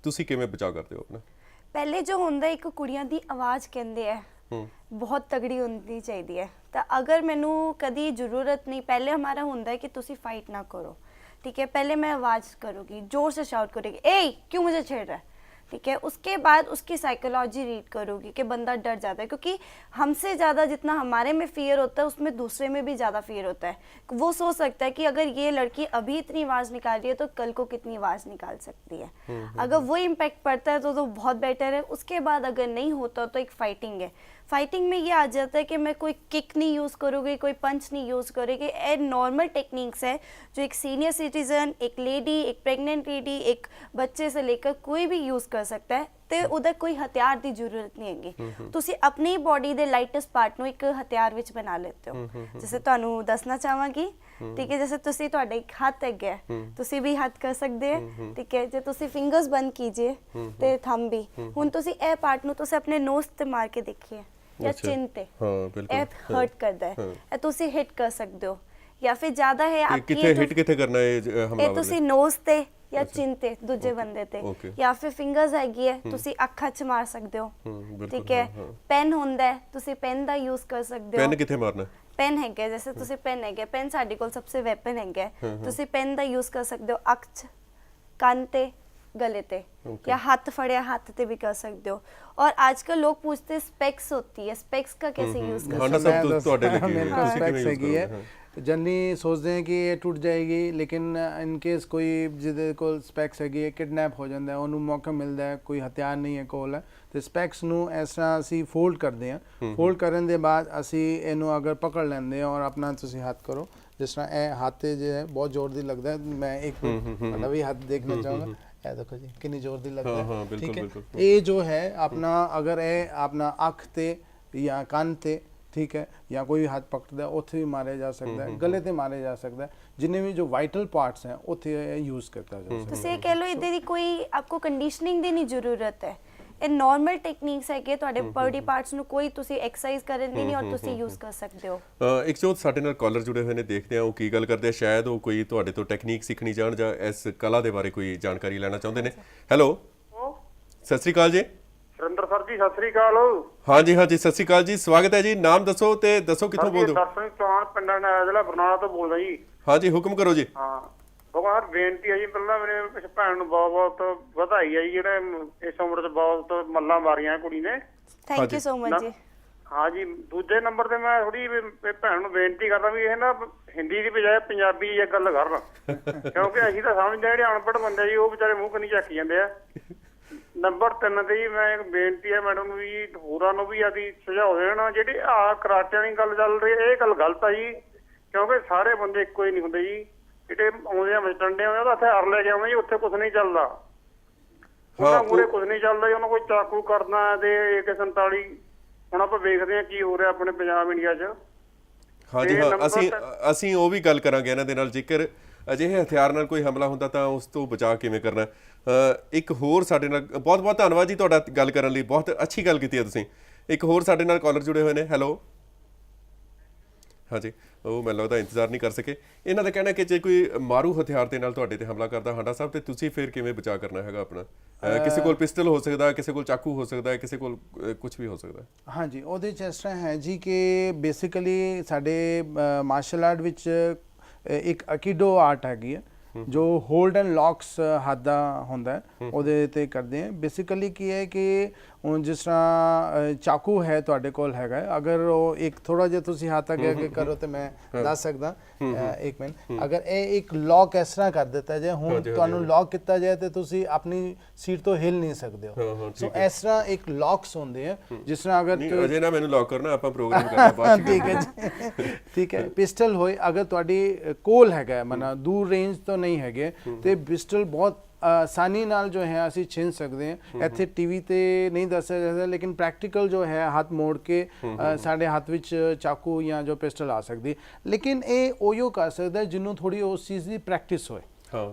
ਤੁਸੀਂ ਕਿਵੇਂ ਬਚਾਅ ਕਰਦੇ ਹੋ ਆਪਣਾ? ਪਹਿਲੇ ਜੋ ਹੁੰਦਾ ਇੱਕ ਕੁੜੀਆਂ ਦੀ ਆਵਾਜ਼ ਕਹਿੰਦੇ ਹੈ ਬਹੁਤ ਤਗੜੀ ਹੋਣੀ ਚਾਹੀਦੀ ਹੈ। ਤਾਂ ਅਗਰ ਮੈਨੂੰ ਕਦੀ ਜ਼ਰੂਰਤ नहीं, पहले हमारा ਹੁੰਦਾ है कि ਤੁਸੀਂ फाइट ना करो, ठीक है, पहले मैं आवाज़ करूँगी, ज़ोर से शाउट करूँगी, ए क्यों मुझे छेड़ रहा है, ठीक है। उसके बाद उसकी साइकोलॉजी रीड करूँगी कि बंदा डर जाता है, क्योंकि हमसे ज़्यादा जितना हमारे में फियर होता है उसमें दूसरे में भी ज़्यादा फियर होता है। वो सोच सकता है कि अगर ये लड़की अभी इतनी आवाज़ निकाल रही है तो कल को कितनी आवाज़ निकाल सकती है। अगर वो इम्पैक्ट पड़ता है तो बहुत बेटर है। उसके बाद अगर नहीं होता तो एक फाइटिंग है। फाइटिंग में ये आ जाता है कि मैं कोई किक नहीं यूज़ करूँगी, कोई पंच नहीं यूज़ करूँगी। ये नॉर्मल टेक्निक्स है जो एक सीनियर सिटीजन, एक लेडी, एक प्रेगनेंट लेडी, एक बच्चे से लेकर कोई भी यूज़ कर सकता है। ਤੇ ਉਹਦਾ ਕੋਈ ਹਥਿਆਰ ਦੀ ਜ਼ਰੂਰਤ ਨਹੀਂ ਹੈਗੀ। ਤੁਸੀਂ ਆਪਣੀ ਬਾਡੀ ਦੇ ਲਾਈਟੈਸਟ ਪਾਰਟ ਨੂੰ ਇੱਕ ਹਥਿਆਰ ਵਿੱਚ ਬਣਾ ਲੈਂਦੇ ਹੋ। ਜਿਵੇਂ ਤੁਹਾਨੂੰ ਦੱਸਣਾ ਚਾਹਾਂਗੀ, ਠੀਕ ਹੈ, ਜਿਵੇਂ ਤੁਸੀਂ ਤੁਹਾਡਾ ਇੱਕ ਹੱਥ ਹੈਗਾ, ਤੁਸੀਂ ਵੀ ਹੱਥ ਕਰ ਸਕਦੇ ਹੋ, ਠੀਕ ਹੈ। ਜੇ ਤੁਸੀਂ ਫਿੰਗਰਸ ਬੰਦ ਕੀਜੀਏ ਤੇ ਥੰਬ ਵੀ, ਹੁਣ ਤੁਸੀਂ ਇਹ ਪਾਰਟ ਨੂੰ ਤੁਸੀਂ ਆਪਣੇ ਨੋਜ਼ ਤੇ ਮਾਰ ਕੇ ਦੇਖੀਏ ਜਾਂ ਚਿਨ ਤੇ, ਹਾਂ ਬਿਲਕੁਲ ਇਹ ਹਰਟ ਕਰਦਾ ਹੈ, ਇਹ ਤੁਸੀਂ ਹਿੱਟ ਕਰ ਸਕਦੇ ਹੋ। ਜਾਂ ਫਿਰ ਜ਼ਿਆਦਾ ਹੈ ਆਪਕੀ ਕਿੱਥੇ ਹਿੱਟ ਕਿੱਥੇ ਕਰਨਾ ਹੈ ਹਮਲਾਵਰ ਇਹ ਤੁਸੀਂ ਨੋਜ਼ ਤੇ ਜਾਂ ਚਿਨ ਤੇ ਦੂਜੇ ਬੰਦੇ ਤੇ, ਜਾਂ ਫਿਰ ਫਿੰਗਰਸ ਹੈਗੀ ਹੈ ਤੁਸੀਂ ਅੱਖਾਂ 'ਚ ਮਾਰ ਸਕਦੇ ਹੋ, ਠੀਕ ਹੈ। ਪੈਨ ਹੁੰਦਾ ਹੈ, ਤੁਸੀਂ ਪੈਨ ਦਾ ਯੂਜ਼ ਕਰ ਸਕਦੇ ਹੋ। ਪੈਨ ਕਿੱਥੇ ਮਾਰਨਾ? ਪੈਨ ਹੈਗਾ, ਜੈਸੇ ਤੁਸੀਂ ਪੈਨ ਹੈਗਾ, ਪੈਨ ਸਾਡੇ ਕੋਲ ਸਭ ਤੋਂ ਵੈਪਨ ਹੈਗਾ, ਤੁਸੀਂ ਪੈਨ ਦਾ ਯੂਜ਼ ਕਰ ਸਕਦੇ ਹੋ ਅੱਖ 'ਚ, ਕੰਨ ਤੇ, गले पे, या हाथ फड़े हाथ पे भी कर सकते हो। और आजकल लोग पूछते हैं स्पेक्स होती है, स्पेक्स का कैसे यूज कर सकते हैं। जनरली सोचते हैं कि ये टूट जाएगी, लेकिन इनकेस कोई जिहदे कोल स्पैक्स हैगी किडनैप हो जाता है, उन्होंने मौका मिलता है, कोई हथियार नहीं है कोल, तो स्पैक्स नू इस तरह असी फोल्ड करते हैं। फोल्ड करने के बाद असी इनू अगर पकड़ लेंदे हैं और अपना तुसी हाथ करो, जिस तरह ए हाथ जो है बहुत जोर दी लगता है। मैं एक मतलब ही हाथ देखना चाहूँगा, ਇਹ ਦੇਖੋ ਜੀ ਕਿੰਨੀ ਜ਼ੋਰ ਦੀ ਲੱਗਦਾ ਹੈ, ਠੀਕ ਹੈ। ਇਹ ਜੋ ਹੈ ਆਪਣਾ ਅਗਰ ਇਹ ਆਪਣਾ ਅੱਖ ਤੇ ਜਾਂ ਕੰਨ ਤੇ, ਠੀਕ ਹੈ, ਜਾਂ ਕੋਈ ਹੱਥ ਪਕੜਦਾ ਉੱਥੇ ਵੀ ਮਾਰਿਆ ਜਾ ਸਕਦਾ ਹੈ, ਗਲੇ ਤੇ ਮਾਰਿਆ ਜਾ ਸਕਦਾ ਹੈ, ਜਿੰਨੇ ਵੀ ਜੋ ਵਾਈਟਲ ਪਾਰਟਸ ਹੈ ਉੱਥੇ ਯੂਜ਼ ਕੀਤਾ ਜਾ ਸਕਦਾ ਹੈ। ਤੁਸੀਂ ਕਹਿ ਲਓ ਇਹਦੇ ਦੀ ਕੋਈ ਆਪਕੋ ਕੰਡੀਸ਼ਨਿੰਗ ਦੀ ਨਹੀਂ ਜ਼ਰੂਰਤ ਹੈ। ਇਹ ਨਾਰਮਲ ਟੈਕਨੀਕਸ ਹੈ ਕਿ ਤੁਹਾਡੇ ਬੋਡੀ ਪਾਰਟਸ ਨੂੰ ਕੋਈ ਤੁਸੀਂ ਐਕਸਰਸਾਈਜ਼ ਕਰਨ ਦੀ ਨਹੀਂ, ਔਰ ਤੁਸੀਂ ਯੂਜ਼ ਕਰ ਸਕਦੇ ਹੋ। ਇੱਕ ਜੋ ਸਾਡੇ ਨਾਲ ਕਾਲਰ ਜੁੜੇ ਹੋਏ ਨੇ, ਦੇਖਦੇ ਆ ਉਹ ਕੀ ਗੱਲ ਕਰਦੇ ਆ। ਸ਼ਾਇਦ ਉਹ ਕੋਈ ਤੁਹਾਡੇ ਤੋਂ ਟੈਕਨੀਕ ਸਿੱਖਣੀ ਚਾਹਣ ਜਾਂ ਇਸ ਕਲਾ ਦੇ ਬਾਰੇ ਕੋਈ ਜਾਣਕਾਰੀ ਲੈਣਾ ਚਾਹੁੰਦੇ ਨੇ। ਹੈਲੋ, ਸਤਿ ਸ੍ਰੀ ਅਕਾਲ ਜੀ। ਸੁਰਿੰਦਰ ਸਰ ਜੀ, ਸਤਿ ਸ੍ਰੀ ਅਕਾਲ। ਹਾਂਜੀ ਹਾਂਜੀ, ਸਤਿ ਸ੍ਰੀ ਅਕਾਲ ਜੀ, ਸਵਾਗਤ ਹੈ ਜੀ। ਨਾਮ ਦੱਸੋ ਤੇ ਦੱਸੋ ਕਿੱਥੋਂ ਬੋਲਦੇ ਹੋ? ਦਰਸ਼ਨ ਚੌਹਾਨ, ਪਿੰਡਾਂ ਦਾ ਜ਼ਿਲ੍ਹਾ ਬਰਨਾਲਾ ਤੋਂ ਬੋਲਦਾ ਜੀ। ਹਾਂਜੀ, ਹੁਕਮ ਕਰੋ ਜੀ। ਹਾਂ ਭਗਵਾਨ, ਬੇਨਤੀ ਹੈ ਜੀ, ਪਹਿਲਾਂ ਮੇਰੇ ਭੈਣ ਨੂੰ ਬਹੁਤ ਬਹੁਤ ਵਧਾਈ ਹੈ ਜੀ, ਜਿਹੜੇ ਇਸ ਉਮਰ 'ਚ ਬਹੁਤ ਮੱਲਾਂ ਮਾਰੀਆਂ ਕੁੜੀ ਨੇ। ਥੈਂਕ ਯੂ ਸੋ ਮਚ ਜੀ। ਹਾਂ ਜੀ, ਦੂਜੇ ਨੰਬਰ ਤੇ ਮੈਂ ਥੋੜੀ ਭੈਣ ਨੂੰ ਬੇਨਤੀ ਕਰਦਾ ਵੀ ਇਹ ਨਾ ਹਿੰਦੀ ਦੀ ਬਜਾਏ ਪੰਜਾਬੀ ਇਹ ਗੱਲ ਕਰਨ, ਕਿਉਂਕਿ ਅਸੀਂ ਤਾਂ ਸਮਝਦੇ ਜਿਹੜੇ ਅਨਪੜ੍ਹ ਬੰਦੇ ਜੀ ਉਹ ਵਿਚਾਰੇ ਮੂੰਹ ਕਨੀ ਝਾਕੀ ਜਾਂਦੇ ਆ। ਨੰਬਰ 3 ਤੇ ਜੀ ਮੈਂ ਇੱਕ ਬੇਨਤੀ ਹੈ ਮੈਡਮ ਨੂੰ ਵੀ, ਹੋਰਾਂ ਨੂੰ ਵੀ ਆਦੀ ਸੁਝਾਅ ਦੇਣਾ, ਜਿਹੜੀ ਆਹ ਕਰਾਟਿਆਂ ਦੀ ਗੱਲ ਚੱਲ ਰਹੀ ਇਹ ਗੱਲ ਗਲਤ ਆ ਜੀ, ਕਿਉਂਕਿ ਸਾਰੇ ਬੰਦੇ ਇੱਕੋ ਹੀ ਨਹੀਂ ਹੁੰਦੇ ਜੀ। ਜਿਹੜੇ ਆਉਂਦੇ ਆ ਮਸਟੰਡੇ ਆਉਂਦੇ ਤਾਂ ਹਥਿਆਰ ਲੈ ਕੇ ਆਉਂਦੇ ਜੀ, ਉੱਥੇ ਕੁਛ ਨਹੀਂ ਚੱਲਦਾ, ਉਹਨਾਂ ਮੂਹਰੇ ਕੁਛ ਨਹੀਂ ਚੱਲਦਾ ਜੀ। ਉਹਨਾਂ ਕੋਈ ਚਾਕੂ ਕਰਨਾ ਤੇ AK-47, ਹੁਣ ਆਪਾਂ ਵੇਖਦੇ ਹਾਂ ਕੀ ਹੋ ਰਿਹਾ ਆਪਣੇ ਪੰਜਾਬ ਇੰਡੀਆ 'ਚ। ਹਾਂਜੀ ਹਾਂ, ਅਸੀਂ ਉਹ ਵੀ ਗੱਲ ਕਰਾਂਗੇ ਇਹਨਾਂ ਦੇ ਨਾਲ। ਜੇਕਰ ਅਜਿਹੇ ਹਥਿਆਰ ਨਾਲ ਕੋਈ ਹਮਲਾ ਹੁੰਦਾ ਤਾਂ ਉਸ ਤੋਂ ਬਚਾਅ ਕਿਵੇਂ ਕਰਨਾ। ਇੱਕ ਹੋਰ ਸਾਡੇ ਨਾਲ, ਬਹੁਤ ਬਹੁਤ ਧੰਨਵਾਦ ਜੀ ਤੁਹਾਡਾ ਗੱਲ ਕਰਨ ਲਈ, ਬਹੁਤ ਅੱਛੀ ਗੱਲ ਕੀਤੀ ਹੈ ਤੁਸੀਂ। ਇੱਕ ਹੋਰ ਸਾਡੇ ਨਾਲ ਕਾਲਰ ਜੁੜੇ ਹੋਏ ਨੇ। ਹੈਲੋ, ਹਾਂਜੀ, ਉਹ ਮੈਨੂੰ ਲੱਗਦਾ ਇੰਤਜ਼ਾਰ ਨਹੀਂ ਕਰ ਸਕੇ। ਇਹਨਾਂ ਦਾ ਕਹਿਣਾ ਕਿ ਜੇ ਕੋਈ ਮਾਰੂ ਹਥਿਆਰ ਦੇ ਨਾਲ ਤੁਹਾਡੇ ਤੇ ਹਮਲਾ ਕਰਦਾ ਹਾਂਡਾ ਸਾਹਿਬ, ਤੇ ਤੁਸੀਂ ਫਿਰ ਕਿਵੇਂ ਬਚਾਅ ਕਰਨਾ ਹੈਗਾ ਆਪਣਾ? ਕਿਸੇ ਕੋਲ ਪਿਸਟਲ ਹੋ ਸਕਦਾ, ਕਿਸੇ ਕੋਲ ਚਾਕੂ ਹੋ ਸਕਦਾ, ਕਿਸੇ ਕੋਲ ਕੁਝ ਵੀ ਹੋ ਸਕਦਾ। ਹਾਂਜੀ, ਉਹਦੇ 'ਚ ਇਸ ਤਰ੍ਹਾਂ ਹੈ ਜੀ ਕਿ ਬੇਸਿਕਲੀ ਸਾਡੇ ਮਾਰਸ਼ਲ ਆਰਟ ਵਿੱਚ ਇੱਕ ਅਕੀਡੋ ਆਰਟ ਹੈਗੀ ਹੈ ਜੋ ਹੋਲਡ ਐਂਡ ਲੌਕਸ ਹੱਥ ਦਾ ਹੁੰਦਾ ਹੈ, ਉਹਦੇ 'ਤੇ ਕਰਦੇ ਹੈ। ਬੇਸਿਕਲੀ ਕੀ ਹੈ ਕਿ ਹੁਣ ਜਿਸ ਤਰ੍ਹਾਂ ਚਾਕੂ ਹੈ ਤੁਹਾਡੇ ਕੋਲ ਹੈਗਾ, ਅਗਰ ਉਹ ਇੱਕ ਥੋੜ੍ਹਾ ਜਿਹਾ ਤੁਸੀਂ ਹੱਥ ਅੱਗੇ ਅੱਗੇ ਕਰੋ ਤਾਂ ਮੈਂ ਦੱਸ ਸਕਦਾ। ਇੱਕ ਮਿੰਟ, ਅਗਰ ਇਹ ਇੱਕ ਲੌਕ ਇਸ ਤਰ੍ਹਾਂ ਕਰ ਦਿੱਤਾ ਜਾਏ, ਹੁਣ ਤੁਹਾਨੂੰ ਲੌਕ ਕੀਤਾ ਜਾਏ ਤਾਂ ਤੁਸੀਂ ਆਪਣੀ ਸੀਟ ਤੋਂ ਹਿਲ ਨਹੀਂ ਸਕਦੇ ਹੋ। ਸੋ ਇਸ ਤਰ੍ਹਾਂ ਇੱਕ ਲੌਕਸ ਹੁੰਦੇ ਆ, ਜਿਸ ਤਰ੍ਹਾਂ ਅਗਰ ਅਜੇ ਨਾ ਮੈਨੂੰ ਲੌਕ ਕਰਨਾ, ਆਪਾਂ ਪ੍ਰੋਗਰਾਮ ਕਰਨਾ ਬਾਅਦ। ਠੀਕ ਹੈ ਜੀ, ਠੀਕ ਹੈ। ਪਿਸਟਲ ਹੋਏ ਅਗਰ ਤੁਹਾਡੀ ਕੋਲ ਹੈਗਾ, ਮਨਾ ਦੂਰ ਰੇਂਜ ਤੋਂ ਨਹੀਂ ਹੈਗੇ, ਤੇ ਪਿਸਟਲ ਬਹੁਤ ਆਸਾਨੀ ਨਾਲ ਜੋ ਹੈ ਅਸੀਂ ਛਿਨ ਸਕਦੇ ਹਾਂ। ਇੱਥੇ ਟੀਵੀ ਤੇ ਨਹੀਂ ਦੱਸਿਆ ਜਾਂਦਾ, ਲੇਕਿਨ ਪ੍ਰੈਕਟੀਕਲ ਜੋ ਹੈ ਹੱਥ ਮੋੜ ਕੇ ਸਾਡੇ ਹੱਥ ਵਿੱਚ ਚਾਕੂ ਜਾਂ ਜੋ ਪਿਸਟਲ ਆ ਸਕਦੀ। ਲੇਕਿਨ ਇਹ ਉਹੀਓ ਕਰ ਸਕਦਾ ਜਿਹਨੂੰ ਥੋੜੀ ਉਸ ਚੀਜ਼ ਦੀ ਪ੍ਰੈਕਟਿਸ ਹੋਏ।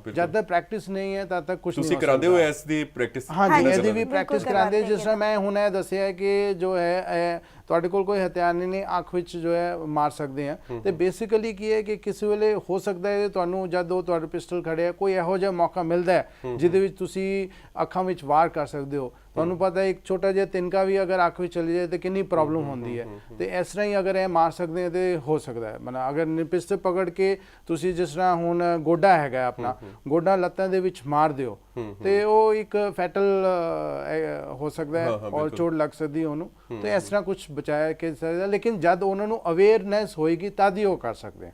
ਜਦ ਤੱਕ ਪ੍ਰੈਕਟਿਸ ਨਹੀਂ ਹੈ ਤਦ ਤੱਕ ਕੁਝ ਨਹੀਂ। ਤੁਸੀਂ ਕਰਾਉਂਦੇ ਹੋ ਇਸ ਦੀ ਪ੍ਰੈਕਟਿਸ? ਹਾਂਜੀ, ਇਹਦੀ ਵੀ ਪ੍ਰੈਕਟਿਸ ਕਰਾਉਂਦੇ। ਜਿਸ ਤਰ੍ਹਾਂ ਮੈਂ ਹੁਣ ਇਹ ਦੱਸਿਆ ਕਿ ਜੋ ਹੈ ਤੁਹਾਡੇ ਕੋਲ ਕੋਈ ਹਥਿਆਰ ਨਹੀਂ, ਅੱਖ ਵਿੱਚ ਜੋ ਹੈ ਮਾਰ ਸਕਦੇ ਆ। ਤੇ ਬੇਸਿਕਲੀ ਕੀ ਹੈ ਕਿ ਕਿਸੇ ਵੇਲੇ ਹੋ ਸਕਦਾ ਹੈ ਤੁਹਾਨੂੰ ਜਦ ਉਹ ਤੁਹਾਡੇ ਪਿਸਟਲ ਖੜਿਆ ਕੋਈ ਇਹੋ ਜਿਹਾ ਮੌਕਾ ਮਿਲਦਾ ਹੈ ਜਿਹਦੇ ਵਿੱਚ ਤੁਸੀਂ ਅੱਖਾਂ ਵਿੱਚ ਵਾਰ ਕਰ ਸਕਦੇ ਹੋ, ਤੁਹਾਨੂੰ ਪਤਾ ਇੱਕ ਛੋਟਾ ਜਿਹਾ ਤਿਨਕਾ ਵੀ ਅਗਰ ਅੱਖ ਵਿੱਚ ਚਲੀ ਜਾਏ ਤੇ ਕਿੰਨੀ ਪ੍ਰੋਬਲਮ ਹੁੰਦੀ ਹੈ। ਤੇ ਇਸ ਤਰ੍ਹਾਂ ਹੀ ਅਗਰ ਇਹ ਮਾਰ ਸਕਦੇ ਆ ਤੇ ਹੋ ਸਕਦਾ ਹੈ। ਮਤਲਬ ਅਗਰ ਨਿਪਿਸ ਤੇ ਪਕੜ ਕੇ ਤੁਸੀਂ ਜਿਸ ਤਰ੍ਹਾਂ ਹੁਣ ਗੋਡਾ ਹੈਗਾ ਆਪਣਾ, ਗੋਡਾ ਲੱਤਾਂ ਦੇ ਵਿੱਚ ਮਾਰ ਦਿਓ ਤੇ ਉਹ ਇੱਕ ਫੈਟਲ ਹੋ ਸਕਦਾ ਹੈ ਔਰ ਚੋਟ ਲੱਗ ਸਕਦੀ ਉਹਨੂੰ। ਤੇ ਇਸ ਤਰ੍ਹਾਂ ਕੁਝ ਬਚਾਇਆ ਕਿ ਸਕਦਾ, ਲੇਕਿਨ ਜਦ ਉਹਨਾਂ ਨੂੰ ਅਵੇਅਰਨੈਸ ਹੋਏਗੀ ਤਦ ਹੀ ਉਹ ਕਰ ਸਕਦੇ ਆ।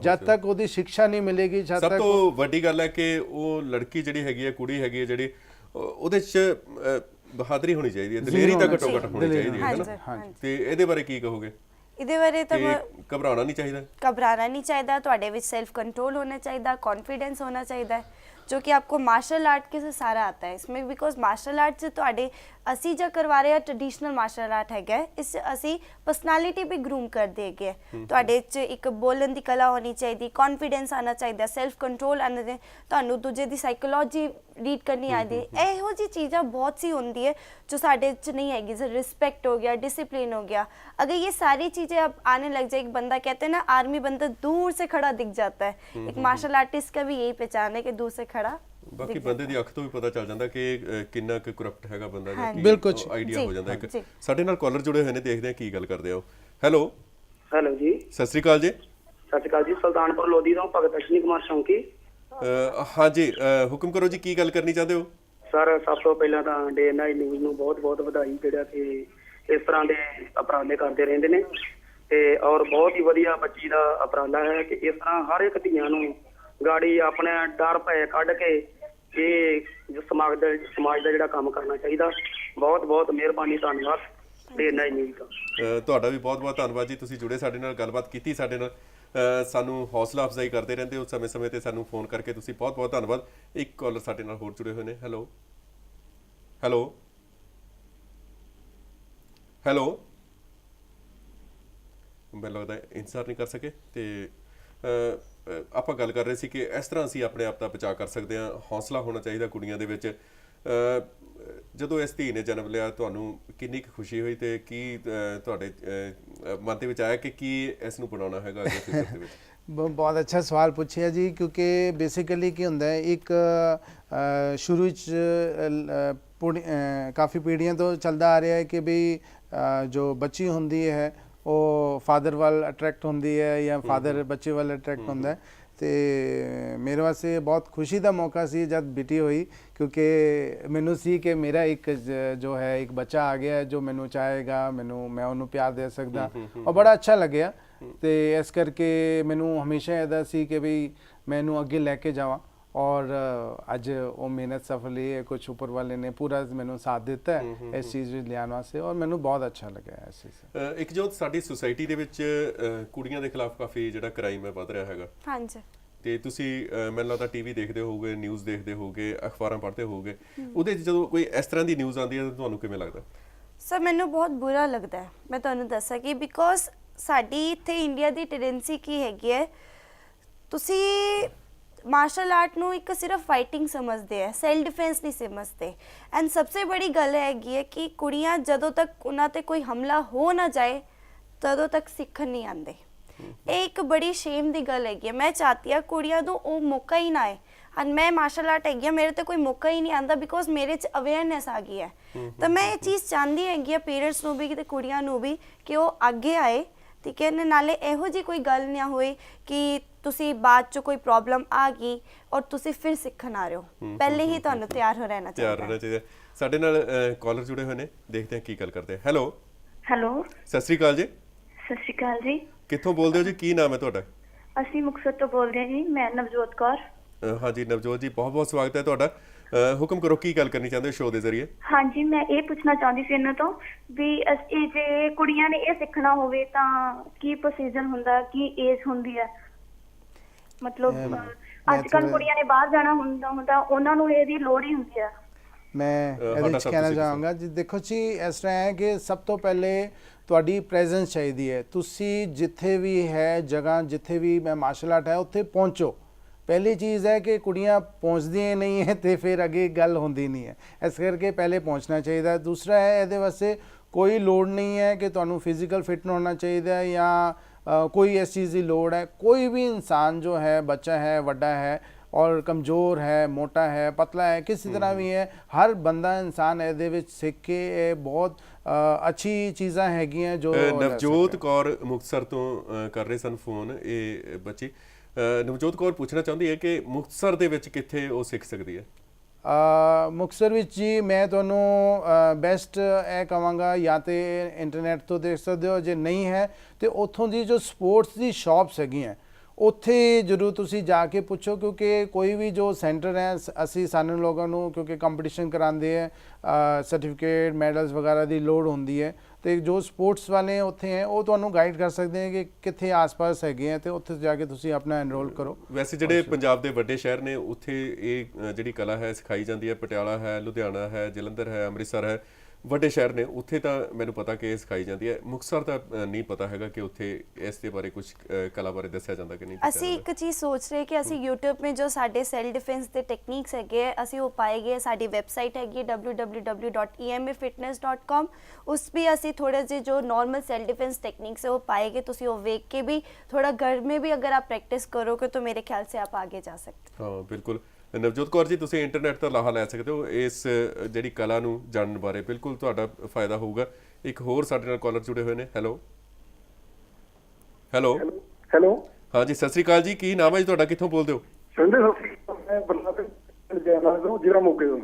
ਜਦ ਤੱਕ ਉਹਦੀ ਸਿੱਖਿਆ ਨਹੀਂ ਮਿਲੇਗੀ, ਜਦ ਸਭ ਤੱਕ ਤੋਂ ਵੱਡੀ ਗੱਲ ਹੈ ਕਿ ਉਹ ਲੜਕੀ ਜਿਹੜੀ ਹੈਗੀ ਹੈ, ਕੁੜੀ ਹੈਗੀ ਹੈ ਜਿਹੜੀ, ਉਹਦੇ 'ਚ ਬਹਾਦਰੀ ਹੋਣੀ ਚਾਹੀਦੀ ਹੈ, ਦਲੇਰੀ ਤਾਂ ਘੱਟੋ ਘੱਟ ਹੋਣੀ ਚਾਹੀਦੀ ਹੈ ਨਾ। ਤੇ ਇਹਦੇ ਬਾਰੇ ਕੀ ਕਹੋਗੇ? ਇਹਦੇ ਬਾਰੇ ਤਾਂ ਘਬਰਾਉਣਾ ਨਹੀਂ ਚਾਹੀਦਾ, ਘਬਰਾਣਾ ਨਹੀਂ ਚਾਹੀਦਾ, ਤੁਹਾਡੇ ਵਿੱਚ सेल्फ कंट्रोल होना चाहिए, कॉन्फिडेंस होना चाहिए, जो कि आपको मार्शल आर्ट के से सारा आता है इसमें। बिकॉज मार्शल आर्ट से ਤੁਹਾਡੇ ਅਸੀਂ ਜੋ ਕਰਵਾ ਰਹੇ ਆ ਟ੍ਰੈਡੀਸ਼ਨਲ ਮਾਰਸ਼ਲ ਆਰਟ ਹੈਗਾ, ਇਸ ਅਸੀਂ ਪਰਸਨੈਲਿਟੀ ਵੀ ਗਰੂਮ ਕਰਦੇ ਹੈਗੇ। ਤੁਹਾਡੇ 'ਚ ਇੱਕ ਬੋਲਣ ਦੀ ਕਲਾ ਹੋਣੀ ਚਾਹੀਦੀ, ਕੌਨਫੀਡੈਂਸ ਆਉਣਾ ਚਾਹੀਦਾ, ਸੈਲਫ ਕੰਟਰੋਲ ਆਉਣਾ ਚਾਹੀਦਾ, ਤੁਹਾਨੂੰ ਦੂਜੇ ਦੀ ਸਾਈਕੋਲੋਜੀ ਰੀਡ ਕਰਨੀ ਆਉਂਦੀ। ਇਹੋ ਜਿਹੀ ਚੀਜ਼ਾਂ ਬਹੁਤ ਸੀ ਹੁੰਦੀ है जो साढ़े च नहीं आएगी। जैसे रिस्पेक्ट हो गया, डिसिप्लिन हो गया, अगर ये सारी चीज़ें अब आने लग जाए, एक बंदा कहते हैं ना आर्मी बंदा दूर से खड़ा दिख जाता है, एक मार्शल आर्टिस्ट का भी यही पहचान है कि दूर से खड़ा। ਬਾਕੀ ਬੰਦੇ ਦੀ ਅੱਖ ਤੋਂ ਵੀ ਪਤਾ ਚੱਲ ਜਾਂਦਾ ਕਿ ਕਿੰਨਾ ਕੁ ਕਰਪਟ ਹੈਗਾ ਬੰਦਾ, ਜਾਂ ਬਿਲਕੁਲ ਆਈਡੀਆ ਹੋ ਜਾਂਦਾ ਇੱਕ। ਸਾਡੇ ਨਾਲ ਕਾਲਰ ਜੁੜੇ ਹੋਏ ਨੇ, ਦੇਖਦੇ ਆ ਕੀ ਗੱਲ ਕਰਦੇ ਆ। ਹੈਲੋ ਹੈਲੋ ਜੀ, ਸਤਿ ਸ੍ਰੀ ਅਕਾਲ ਜੀ। ਸਤਿ ਸ਼੍ਰੀ ਅਕਾਲ ਜੀ। ਸੁਲਤਾਨਪੁਰ ਲੋਧੀ ਤੋਂ ਭਗਤ ਅਸ਼ਵਨੀ ਕੁਮਾਰ ਸ਼ੌਂਕੀ। ਹਾਂਜੀ, ਹੁਕਮ ਕਰੋ ਜੀ, ਕੀ ਗੱਲ ਕਰਨੀ ਚਾਹੁੰਦੇ ਹੋ? ਸਰ, ਸਭ ਤੋਂ ਪਹਿਲਾਂ ਤਾਂ ਡੇ ਨਾਈਟ ਨਿਊਜ਼ ਨੂੰ ਬਹੁਤ ਬਹੁਤ ਵਧਾਈ, ਜਿਹੜਾ ਕਿ ਇਸ ਤਰ੍ਹਾਂ ਦੇ ਉਪਰਾਲੇ ਕਰਦੇ ਰਹਿੰਦੇ ਨੇ। ਤੇ ਔਰ ਬਹੁਤ ਹੀ ਵਧੀਆ ਬੱਚੀ ਦਾ ਉਪਰਾਲਾ ਹੈ ਕਿ ਇਸ ਤਰ੍ਹਾਂ ਹਰ ਇੱਕ ਧੀਆਂ ਨੂੰ ਗਾੜੀ ਆਪਣੇ ਡਰ ਭੈ ਕੱਢ ਕੇ ਇਹ ਜੋ ਸਮਾਜ ਦਾ ਜਿਹੜਾ ਕੰਮ ਕਰਨਾ ਚਾਹੀਦਾ। ਬਹੁਤ ਬਹੁਤ ਮਿਹਰਬਾਨੀ, ਧੰਨਵਾਦ ਡੇ ਨਾਈਟ ਨਿਊਜ਼ ਦਾ। ਤੁਹਾਡਾ ਵੀ ਬਹੁਤ ਬਹੁਤ ਧੰਨਵਾਦ ਜੀ, ਤੁਸੀਂ ਜੁੜੇ ਸਾਡੇ ਨਾਲ, ਗੱਲਬਾਤ ਕੀਤੀ ਸਾਡੇ ਨਾਲ, ਸਾਨੂੰ ਹੌਸਲਾ ਅਫਜ਼ਾਈ ਕਰਦੇ ਰਹਿੰਦੇ ਹੋ ਸਮੇਂ-ਸਮੇਂ ਤੇ ਸਾਨੂੰ ਫੋਨ ਕਰਕੇ, ਤੁਸੀਂ ਬਹੁਤ ਬਹੁਤ ਧੰਨਵਾਦ। ਇੱਕ ਕਾਲਰ ਸਾਡੇ ਨਾਲ ਹੋਰ ਜੁੜੇ ਹੋਏ ਨੇ। ਹੈਲੋ ਹੈਲੋ ਹੈਲੋ, ਮੈਨੂੰ ਲੱਗਦਾ ਇੰਤਜ਼ਾਰ ਨਹੀਂ ਕਰ ਸਕੇ। ਤੇ ਆਪਾਂ ਗੱਲ ਕਰ ਰਹੇ ਸੀ ਕਿ ਇਸ ਤਰ੍ਹਾਂ ਅਸੀਂ ਆਪਣੇ ਆਪ ਦਾ ਬਚਾਅ ਕਰ ਸਕਦੇ ਹਾਂ, ਹੌਸਲਾ ਹੋਣਾ ਚਾਹੀਦਾ ਕੁੜੀਆਂ ਦੇ ਵਿੱਚ। ਜਦੋਂ ਇਸ ਧੀ ਨੇ ਜਨਮ ਲਿਆ, ਤੁਹਾਨੂੰ ਕਿੰਨੀ ਕੁ ਖੁਸ਼ੀ ਹੋਈ ਤੇ ਕੀ ਤੁਹਾਡੇ ਮਨ ਦੇ ਵਿੱਚ ਆਇਆ ਕਿ ਕੀ ਇਸ ਨੂੰ ਬਣਾਉਣਾ ਹੈਗਾ ਅੱਗੇ ਫਿਊਚਰ ਦੇ ਵਿੱਚ? ਬਹੁਤ ਅੱਛਾ ਸਵਾਲ ਪੁੱਛਿਆ ਜੀ, ਕਿਉਂਕਿ ਬੇਸਿਕਲੀ ਕੀ ਹੁੰਦਾ ਹੈ, ਇੱਕ ਸ਼ੁਰੂ 'ਚ ਕਾਫੀ ਪੀੜ੍ਹੀਆਂ ਤੋਂ ਚੱਲਦਾ ਆ ਰਿਹਾ ਹੈ ਕਿ ਵੀ ਜੋ ਬੱਚੀ ਹੁੰਦੀ ਹੈ ਉਹ ਫਾਦਰ ਵੱਲ ਅਟਰੈਕਟ ਹੁੰਦੀ ਹੈ ਜਾਂ ਫਾਦਰ ਬੱਚੇ ਵੱਲ ਅਟਰੈਕਟ ਹੁੰਦਾ ਹੈ। ਤੇ ਮੇਰੇ ਵਾਸਤੇ ਬਹੁਤ ਖੁਸ਼ੀ ਦਾ ਮੌਕਾ ਸੀ ਜਦ ਬੇਟੀ ਹੋਈ, ਕਿਉਂਕਿ ਮੈਨੂੰ ਸੀ ਕਿ ਮੇਰਾ ਇੱਕ ਜੋ ਹੈ ਇੱਕ ਬੱਚਾ ਆ ਗਿਆ ਜੋ ਮੈਨੂੰ ਚਾਹੇਗਾ, ਮੈਂ ਉਹਨੂੰ ਪਿਆਰ ਦੇ ਸਕਦਾ, ਔਰ ਬੜਾ ਅੱਛਾ ਲੱਗਿਆ। ਤੇ ਇਸ ਕਰਕੇ ਮੈਨੂੰ ਹਮੇਸ਼ਾ ਇਹਦਾ ਸੀ ਕਿ ਵੀ ਮੈਂ ਇਹਨੂੰ ਅੱਗੇ ਲੈ ਕੇ ਜਾਵਾਂ, ਔਰ ਅੱਜ ਉਹ ਮਿਹਨਤ ਸਫਲ ਹੈ। ਕੁਛ ਉੱਪਰ ਵਾਲੇ ਨੇ ਪੂਰਾ ਮੈਨੂੰ ਸਾਥ ਦਿੱਤਾ ਹੈ ਇਸ ਚੀਜ਼ ਵਿੱਚ ਲਿਆਉਣ ਵਾਸਤੇ, ਔਰ ਮੈਨੂੰ ਬਹੁਤ ਅੱਛਾ ਲੱਗਿਆ ਇਸ ਚੀਜ਼। ਇੱਕ ਜੋ ਸਾਡੀ ਸੁਸਾਇਟੀ ਦੇ ਵਿੱਚ ਕੁੜੀਆਂ ਦੇ ਖਿਲਾਫ ਕਾਫੀ ਜਿਹੜਾ ਕ੍ਰਾਈਮ ਹੈ ਵੱਧ ਰਿਹਾ ਹੈਗਾ। ਹਾਂਜੀ। ਤੇ ਤੁਸੀਂ ਮੈਨੂੰ ਲੱਗਦਾ ਟੀਵੀ ਦੇਖਦੇ ਹੋਵੋਗੇ, ਨਿਊਜ਼ ਦੇਖਦੇ ਹੋਵੋਗੇ, ਅਖਬਾਰਾਂ ਪੜ੍ਹਦੇ ਹੋਵੋਗੇ, ਉਹਦੇ 'ਚ ਜਦੋਂ ਕੋਈ ਇਸ ਤਰ੍ਹਾਂ ਦੀ ਨਿਊਜ਼ ਆਉਂਦੀ ਹੈ ਤਾਂ ਤੁਹਾਨੂੰ ਕਿਵੇਂ ਲੱਗਦਾ? ਸਰ, ਮੈਨੂੰ ਬਹੁਤ ਬੁਰਾ ਲੱਗਦਾ ਹੈ। ਮੈਂ ਤੁਹਾਨੂੰ ਦੱਸਾਂ ਕਿ ਬਿਕੋਜ਼ ਸਾਡੀ ਇੱਥੇ ਇੰਡੀਆ ਦੀ ਟੈਂਡੈਂਸੀ ਕੀ ਹੈਗੀ ਹੈ, ਤੁਸੀਂ ਮਾਰਸ਼ਲ ਆਰਟ ਨੂੰ ਇੱਕ ਸਿਰਫ ਫਾਈਟਿੰਗ ਸਮਝਦੇ ਹੈ, ਸੈਲਫ ਡਿਫੈਂਸ ਨਹੀਂ ਸਮਝਦੇ। ਐਂਡ ਸਭ ਤੋਂ ਬੜੀ ਗੱਲ ਹੈਗੀ ਹੈ ਕਿ ਕੁੜੀਆਂ ਜਦੋਂ ਤੱਕ ਉਹਨਾਂ 'ਤੇ ਕੋਈ ਹਮਲਾ ਹੋ ਨਾ ਜਾਏ ਤਦੋਂ ਤੱਕ ਸਿੱਖਣ ਨਹੀਂ ਆਉਂਦੇ। ਇਹ ਇੱਕ ਬੜੀ ਸ਼ੇਮ ਦੀ ਗੱਲ ਹੈਗੀ ਹੈ। ਮੈਂ ਚਾਹਤੀ ਹਾਂ ਕੁੜੀਆਂ ਨੂੰ ਉਹ ਮੌਕਾ ਹੀ ਨਾ ਆਏ। ਐਂਡ ਮੈਂ ਮਾਰਸ਼ਲ ਆਰਟ ਹੈਗੀ ਆ, ਮੇਰੇ ਤੇ ਕੋਈ ਮੌਕਾ ਹੀ ਨਹੀਂ ਆਉਂਦਾ ਬਿਕੋਜ਼ ਮੇਰੇ 'ਚ ਅਵੇਅਰਨੈਸ ਆ ਗਈ ਹੈ। ਤਾਂ ਮੈਂ ਇਹ ਚੀਜ਼ ਚਾਹੁੰਦੀ ਹੈਗੀ ਆ ਪੇਰੈਂਟਸ ਨੂੰ ਵੀ ਤੇ ਕੁੜੀਆਂ ਨੂੰ ਵੀ ਕਿ ਉਹ ਅੱਗੇ ਆਏ, ਠੀਕ ਹੈ, ਨਾਲੇ ਇਹੋ ਜਿਹੀ ਕੋਈ ਗੱਲ ਨਾ ਹੋਏ ਕਿ ਤੁਸੀਂ ਬਾਅਦ 'ਚ ਕੋਈ ਪ੍ਰੋਬਲਮ ਆ ਗਈ ਔਰ ਤੁਸੀਂ ਫਿਰ ਸਿੱਖਣ ਆ ਰਹੇ ਹੋ। ਪਹਿਲੇ ਹੀ ਤੁਹਾਨੂੰ ਤਿਆਰ ਹੋ ਰਹਿਣਾ ਚਾਹੀਦਾ। ਸਾਡੇ ਨਾਲ ਕਾਲਰ ਜੁੜੇ ਹੋਏ ਨੇ, ਦੇਖਦੇ ਹਾਂ ਕੀ ਗੱਲ ਕਰਦੇ ਆ। ਹੈਲੋ ਹੈਲੋ, ਸਤਿ ਸ੍ਰੀ ਅਕਾਲ ਜੀ। ਸਤਿ ਸ਼੍ਰੀ ਅਕਾਲ ਜੀ। ਕਿੱਥੋਂ ਬੋਲਦੇ ਹੋ ਜੀ? ਕੀ ਨਾਮ ਹੈ ਤੁਹਾਡਾ? ਅਸੀਂ ਮੁਕਤਸਰ ਤੋਂ ਬੋਲਦੇ ਹਾਂ ਜੀ। ਮੈਂ ਨਵਜੋਤ ਕੌਰ। ਹਾਂਜੀ ਨਵਜੋਤ ਜੀ, ਬਹੁਤ ਬਹੁਤ ਸਵਾਗਤ ਹੈ ਤੁਹਾਡਾ। ਹੁਕਮ ਕਰੋ, ਕੀ ਗੱਲ ਕਰਨੀ ਚਾਹੁੰਦੇ ਹੋ ਸ਼ੋਅ ਦੇ ਜ਼ਰੀਏ? ਹਾਂਜੀ, ਮੈਂ ਇਹ ਪੁੱਛਣਾ ਚਾਹੁੰਦੀ ਸੀ ਇਹਨਾਂ ਤੋਂ ਵੀ ਅਸੀਂ ਜੇ ਕੁੜੀਆਂ ਨੇ ਇਹ ਸਿੱਖਣਾ ਹੋਵੇ ਤਾਂ ਕੀ ਪ੍ਰੋਸੀਜਰ ਹੁੰਦਾ, ਕੀ ਏਜ ਹੁੰਦੀ ਹੈ? ਮਤਲਬ ਅੱਜ ਕੱਲ੍ਹ ਕੁੜੀਆਂ ਨੇ ਬਾਹਰ ਜਾਣਾ ਹੁੰਦਾ ਉਹਨਾਂ ਨੂੰ ਇਹਦੀ ਲੋੜ ਹੀ ਹੁੰਦੀ ਹੈ। ਮੈਂ ਇਹਦੇ ਵਿੱਚ ਕਹਿਣਾ ਚਾਹਾਂਗਾ ਜੀ, ਦੇਖੋ ਜੀ ਇਸ ਤਰ੍ਹਾਂ ਹੈ ਕਿ ਸਭ ਤੋਂ ਪਹਿਲੇ ਤੁਹਾਡੀ ਪ੍ਰੈਜ਼ੈਂਸ ਚਾਹੀਦੀ ਹੈ। ਤੁਸੀਂ ਜਿੱਥੇ ਵੀ ਹੈ ਜਗ੍ਹਾ, ਜਿੱਥੇ ਵੀ ਮਾਰਸ਼ਲ ਆਰਟ ਹੈ ਉੱਥੇ ਪਹੁੰਚੋ। ਪਹਿਲੀ ਚੀਜ਼ ਹੈ ਕਿ ਕੁੜੀਆਂ ਪਹੁੰਚਦੀਆਂ ਨਹੀਂ ਹੈ ਤੇ ਫਿਰ ਅੱਗੇ ਗੱਲ ਹੁੰਦੀ ਨਹੀਂ ਹੈ, ਇਸ ਕਰਕੇ ਪਹਿਲੇ ਪਹੁੰਚਣਾ ਚਾਹੀਦਾ। ਦੂਸਰਾ ਹੈ, ਇਹਦੇ ਵਾਸਤੇ ਕੋਈ ਲੋੜ ਨਹੀਂ ਹੈ ਕਿ ਤੁਹਾਨੂੰ ਫਿਜ਼ੀਕਲ ਫਿਟ ਹੋਣਾ ਚਾਹੀਦਾ ਜਾਂ ਕੋਈ ਇਸ ਚੀਜ਼ ਦੀ ਲੋੜ ਹੈ। ਕੋਈ ਵੀ ਇਨਸਾਨ ਜੋ ਹੈ, ਬੱਚਾ ਹੈ, ਵੱਡਾ ਹੈ, और कमज़ोर है, मोटा है, पतला है, किसी तरह भी है, हर बंदा इंसान ਇਹਦੇ ਵਿੱਚ ਸਿੱਖ ਕੇ ਇਹ ਬਹੁਤ ਅੱਛੀ ਚੀਜ਼ਾਂ ਹੈਗੀਆਂ ਜੋ ਨਵਜੋਤ ਕੌਰ ਮੁਕਤਸਰ ਤੋਂ ਕਰ ਰਹੇ ਸਨ ਫੋਨ ਇਹ ਬੱਚੀ। ਨਵਜੋਤ ਕੌਰ ਪੁੱਛਣਾ ਚਾਹੁੰਦੀ ਹੈ ਕਿ ਮੁਕਤਸਰ ਦੇ ਵਿੱਚ ਕਿੱਥੇ ਉਹ ਸਿੱਖ ਸਕਦੀ ਹੈ? ਮੁਕਤਸਰ ਵਿੱਚ ਜੀ ਮੈਂ ਤੁਹਾਨੂੰ ਬੈਸਟ ਇਹ ਕਹਾਂਗਾ ਜਾਂ ਤੇ ਇੰਟਰਨੈਟ ਤੋਂ ਦੇਖ ਸਕਦੇ ਹੋ, ਜੇ ਨਹੀਂ ਹੈ ਤੇ ਉੱਥੋਂ ਦੀ ਜੋ ਸਪੋਰਟਸ ਦੀ ਸ਼ਾਪਸ ਹੈਗੀਆਂ ਉੱਥੇ ਜ਼ਰੂਰ ਤੁਸੀਂ ਜਾ ਕੇ ਪੁੱਛੋ, ਕਿਉਂਕਿ ਕੋਈ ਵੀ ਜੋ ਸੈਂਟਰ ਹੈ ਅਸੀਂ ਸਾਨੂੰ ਲੋਕਾਂ ਨੂੰ ਕਿਉਂਕਿ ਕੰਪੀਟੀਸ਼ਨ ਕਰਾਉਂਦੇ ਹੈ, ਸਰਟੀਫਿਕੇਟ ਮੈਡਲਸ ਵਗੈਰਾ ਦੀ ਲੋੜ ਹੁੰਦੀ ਹੈ, ਤੇ ਜੋ ਸਪੋਰਟਸ ਵਾਲੇ ਉੱਥੇ ਹੈ ਉਹ ਤੁਹਾਨੂੰ ਗਾਈਡ ਕਰ ਸਕਦੇ ਹੈ ਕਿ ਕਿੱਥੇ ਆਸ-ਪਾਸ ਹੈਗੇ ਹੈ ਤੇ ਉੱਥੇ ਜਾ ਕੇ ਤੁਸੀਂ ਆਪਣਾ ਐਨਰੋਲ ਕਰੋ। ਵੈਸੇ ਜਿਹੜੇ ਪੰਜਾਬ ਦੇ ਵੱਡੇ ਸ਼ਹਿਰ ਨੇ ਉੱਥੇ ਇਹ ਜਿਹੜੀ ਕਲਾ ਹੈ ਸਿਖਾਈ ਜਾਂਦੀ ਹੈ। ਪਟਿਆਲਾ ਹੈ, ਲੁਧਿਆਣਾ ਹੈ, ਜਲੰਧਰ ਹੈ, ਅੰਮ੍ਰਿਤਸਰ ਹੈ, ਵੱਡੇ ਸ਼ਹਿਰ ਨੇ, ਉੱਥੇ ਤਾਂ ਮੈਨੂੰ ਪਤਾ ਕਿ ਇਹ ਸਿਖਾਈ ਜਾਂਦੀ ਹੈ। ਮੁਕਤਸਰ ਤਾਂ ਨਹੀਂ ਪਤਾ ਹੈਗਾ ਕਿ ਉੱਥੇ ਇਸ ਦੇ ਬਾਰੇ ਕੁਝ ਕਲਾ ਬਾਰੇ ਦੱਸਿਆ ਜਾਂਦਾ ਕਿ ਨਹੀਂ। ਅਸੀਂ ਇੱਕ ਚੀਜ਼ ਸੋਚ ਰਹੇ ਕਿ ਅਸੀਂ YouTube 'ਤੇ ਜੋ ਸਾਡੇ ਸੈਲਫ ਡਿਫੈਂਸ ਦੇ ਟੈਕਨੀਕਸ ਹੈਗੇ ਅਸੀਂ ਉਹ ਪਾਏਗੇ। ਸਾਡੀ ਵੈਬਸਾਈਟ ਹੈਗੀ www.emafitness.com, ਉਸ ਵੀ ਅਸੀਂ ਥੋੜੇ ਜਿਹੇ ਜੋ ਨॉर्मल सेल्फ डिफेंस टेक्निक्स है वो पाएंगे। तुसी वो वेख के भी थोड़ा घर में भी अगर आप प्रैक्टिस करोगे तो मेरे ख्याल से आप आगे जा सकते। हाँ बिल्कुल। नवजोत कौर जी तुसी इंटरनेट तो लाहा लै सकते हो इस जिहड़ी कला नूं जानन बारे, बिल्कुल तुहाडा फायदा होगा। एक होर साडे नाल कॉलर जुड़े हुए ने। हेलो हेलो हेलो हाँ जी, सत श्री अकाल जी, की नाम है जी तुहाडा, कित्थों बोलदे हो? संजय मैं बरनाला जयनाल ਤੋਂ ਜ਼ਿਲ੍ਹਾ ਮੋਗੇ ਤੋਂ।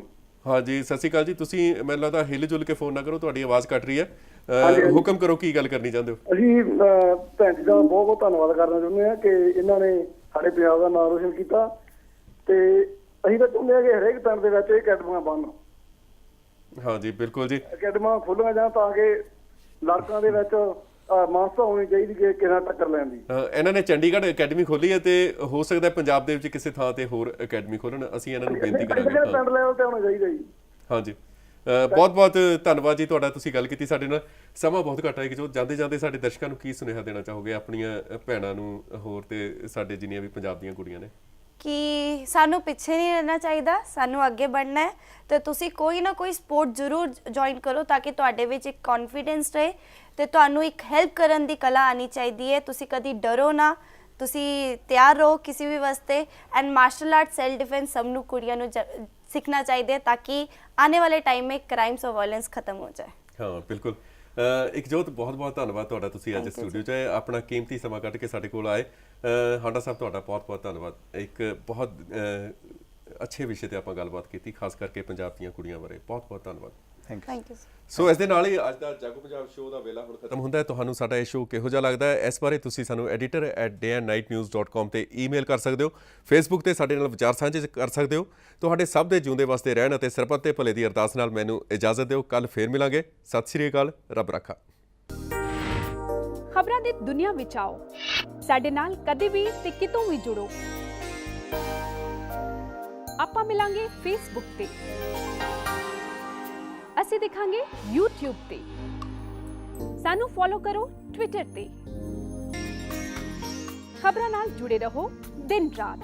हाँ जी सत श्री अकाल जी, तुसी मैनूं लगदा हिल जुल के फोन ना करो, तुहाडी आवाज़ कट रही है। हुक्म करो की गल करनी चाहते हो? ਅਸੀਂ ਭੈਣ ਜੀ ਦਾ ਬਹੁਤ ਬਹੁਤ ਧੰਨਵਾਦ ਕਰਨਾ ਚਾਹੁੰਦੇ ਹਾਂ ਕਿ ਇਹਨਾਂ ਨੇ ਸਾਡੇ ਪੰਜਾਬ ਦਾ ਨਾਮ ਰੋਸ਼ਨ ਕੀਤਾ ਤੇ ਅਸੀਂ ਤਾਂ ਚਾਹੁੰਦੇ ਹਾਂ ਕਿ ਹਰੇਕ ਪਿੰਡ ਦੇ ਵਿੱਚ ਇਹ ਅਕੈਡਮੀਆਂ ਬਣਨ। हाँ जी बिल्कुल जी, ਅਕੈਡਮੀਆਂ ਖੋਲ੍ਹੀਆਂ ਜਾਣ ਤਾਂ ਕਿ ਲੜਕਾਂ ਦੇ ਵਿੱਚ ਮਾਨਸਤਾ ਹੋਣੀ ਚਾਹੀਦੀ ਕਿ ਕਿਹਨਾਂ ਟੱਕਰ ਲੈਣ ਦੀ। ਇਹਨਾਂ ਨੇ ਚੰਡੀਗੜ੍ਹ ਅਕੈਡਮੀ ਖੋਲੀ ਹੈ ਤੇ ਹੋ ਸਕਦਾ ਪੰਜਾਬ ਦੇ ਵਿੱਚ ਕਿਸੇ ਥਾਂ ਤੇ ਹੋਰ ਅਕੈਡਮੀ ਖੋਲਣ। ਅਸੀਂ ਇਹਨਾਂ ਨੂੰ ਬੇਨਤੀ ਕਰਾਂਗੇ। ਪਿੰਡ ਲੈਵਲ ਤੇ ਹੋਣਾ ਚਾਹੀਦਾ ਜੀ। ਹਾਂਜੀ ਬਹੁਤ ਬਹੁਤ ਧੰਨਵਾਦ ਜੀ ਤੁਹਾਡਾ, ਤੁਸੀਂ ਗੱਲ ਕੀਤੀ ਸਾਡੇ ਨਾਲ। ਸਮਾਂ ਬਹੁਤ ਘੱਟ ਹੈ ਕਿ ਜੋ ਜਾਂਦੇ ਜਾਂਦੇ ਸਾਡੇ ਦਰਸ਼ਕਾਂ ਨੂੰ ਕੀ ਸੁਨੇਹਾ ਦੇਣਾ ਚਾਹੋਗੇ ਆਪਣੀਆਂ ਭੈਣਾਂ ਨੂੰ ਹੋਰ ਤੇ ਸਾਡੇ ਜਿੰਨੀਆਂ ਵੀ ਪੰਜਾਬ ਦੀਆਂ ਕੁੜੀਆਂ ਨੇ? कि सानू पिछे नहीं रहना चाहिए, सानू अगे बढ़ना है। तो तुसी कोई ना कोई स्पोर्ट जरूर ज्वाइन करो ताकि तुहाडे विच एक कॉन्फिडेंस रहे ते तुहानू एक हेल्प करन दी कला आनी चाहिए। तुसी कदी डरो ना, तुसी तैयार रहो किसी भी वास्ते। And martial art self defence सबनू कुड़ियां नू सीखना चाहिए ताकि आने वाले टाइम में क्राइम्स और वायलेंस खत्म हो जाए। हाँ बिल्कुल। इकजोत बहुत बहुत धन्यवाद तुहाडा, तुसी अज स्टूडियो च अपना कीमती समा कढ के साडे कोल आए। हांडा साहब तुहाडा बहुत बहुत धन्यवाद। एक बहुत अच्छे विषय ते आपां गलबात कीती, खास करके पंजाब दीआं कुड़ियां बारे। बहुत बहुत धन्यवाद। Thank thank you. ਸੋ ਇਸ ਦੇ ਨਾਲ ਹੀ ਅੱਜ ਦਾ ਜਾਗੋ ਪੰਜਾਬ ਸ਼ੋਅ ਦਾ ਵੇਲਾ ਹੁਣ ਖਤਮ ਹੁੰਦਾ ਹੈ। ਤੁਹਾਨੂੰ ਸਾਡਾ ਇਹ ਸ਼ੋਅ ਕਿਹੋ ਜਿਹਾ ਲੱਗਦਾ ਹੈ ਇਸ ਬਾਰੇ ਤੁਸੀਂ ਸਾਨੂੰ editor@dayandnightnews.com ਤੇ ਈਮੇਲ ਕਰ ਸਕਦੇ ਹੋ। ਫੇਸਬੁੱਕ ਤੇ ਸਾਡੇ ਨਾਲ ਵਿਚਾਰ ਸਾਂਝੇ ਕਰ ਸਕਦੇ ਹੋ। ਤੁਹਾਡੇ ਸਭ ਦੇ ਜਿਉਂਦੇ ਵਾਸਤੇ ਰਹਿਣ ਅਤੇ ਸਰਬੱਤ ਦੇ ਭਲੇ ਦੀ ਅਰਦਾਸ ਨਾਲ ਮੈਨੂੰ ਇਜਾਜ਼ਤ ਦਿਓ। ਕੱਲ ਫੇਰ ਮਿਲਾਂਗੇ। ਸਤਿ ਸ਼੍ਰੀ ਅਕਾਲ, ਰੱਬ ਰਾਖਾ। ਖਬਰਾਂ ਦੀ ਦੁਨੀਆ ਵਿੱਚ ਆਓ, ਸਾਡੇ ਨਾਲ ਕਦੇ ਵੀ ਤੇ ਕਿਤੋਂ ਵੀ ਜੁੜੋ। ਆਪਾਂ ਮਿਲਾਂਗੇ ਫੇਸਬੁੱਕ ਤੇ, ਅਸੀਂ ਦਿਖਾਂਗੇ YouTube ਤੇ, ਸਾਨੂੰ ਫੋਲੋ ਕਰੋ Twitter ਤੇ। ਖਬਰਾਂ ਨਾਲ ਜੁੜੇ ਰਹੋ ਦਿਨ ਰਾਤ।